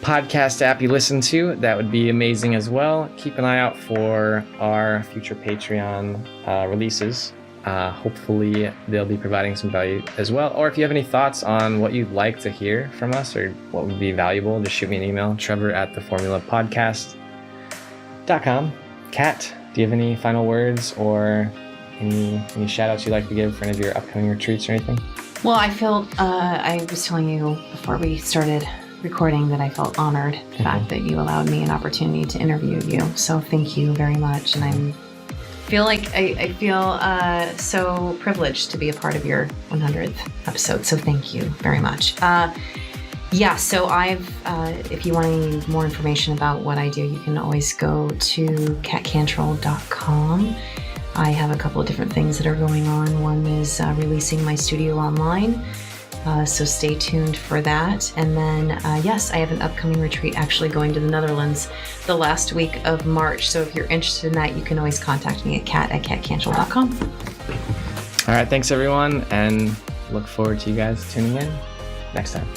podcast app you listen to, that would be amazing as well. Keep an eye out for our future Patreon releases. Hopefully they'll be providing some value as well. Or if you have any thoughts on what you'd like to hear from us or what would be valuable, just shoot me an email, trevor@theformulapodcast.com. Kat, do you have any final words or any shout outs you'd like to give for any of your upcoming retreats or anything? Well, I felt, I was telling you before we started recording that I felt honored the fact that you allowed me an opportunity to interview you. So thank you very much. And I feel so privileged to be a part of your 100th episode. So thank you very much. So if you want any more information about what I do, you can always go to catcantrill.com. I have a couple of different things that are going on. One is releasing my studio online. So stay tuned for that. And then, I have an upcoming retreat actually going to the Netherlands the last week of March. So if you're interested in that, you can always contact me at cat@catcantrill.com. All right. Thanks, everyone. And look forward to you guys tuning in next time.